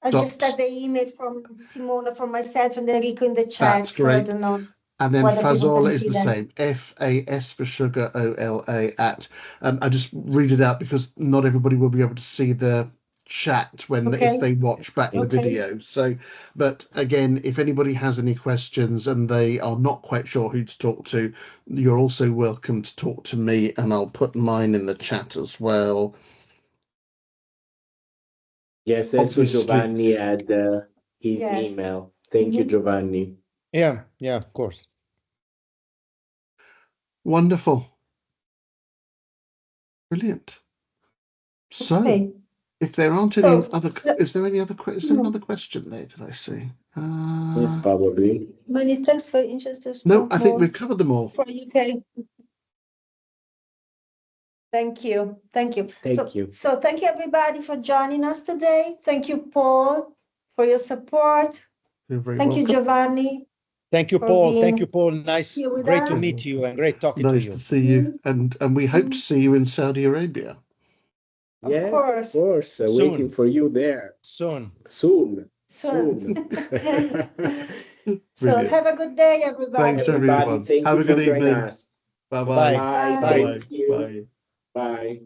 I just had the email from Simona, from myself and Enrico in the chat. That's great. So I don't know. And then Fazola is the same, FAS for sugar, OLA at. I just read it out because not everybody will be able to see the chat if they watch back the video. So, but again, if anybody has any questions and they are not quite sure who to talk to, you're also welcome to talk to me, and I'll put mine in the chat as well. Yes, also Giovanni had his email. Thank you, Giovanni. Yeah, of course. Wonderful. Brilliant. So, if there aren't any is there another question there? Did I see? Yes, probably. Many thanks for interest. No, I think we've covered them all. For UK. Thank you. Thank you. So thank you everybody for joining us today. Thank you, Paul, for your support. You're very welcome. You, Giovanni. Thank you, Paul. Thank you, Paul. Great to meet you and great talking to you. Nice to see you. And we hope to see you in Saudi Arabia. Yes, of course. Waiting for you there. Soon. So have a good day, everybody. Thanks, everyone. Thank have you a good for joining evening. us. Bye-bye. Bye. Bye. Bye.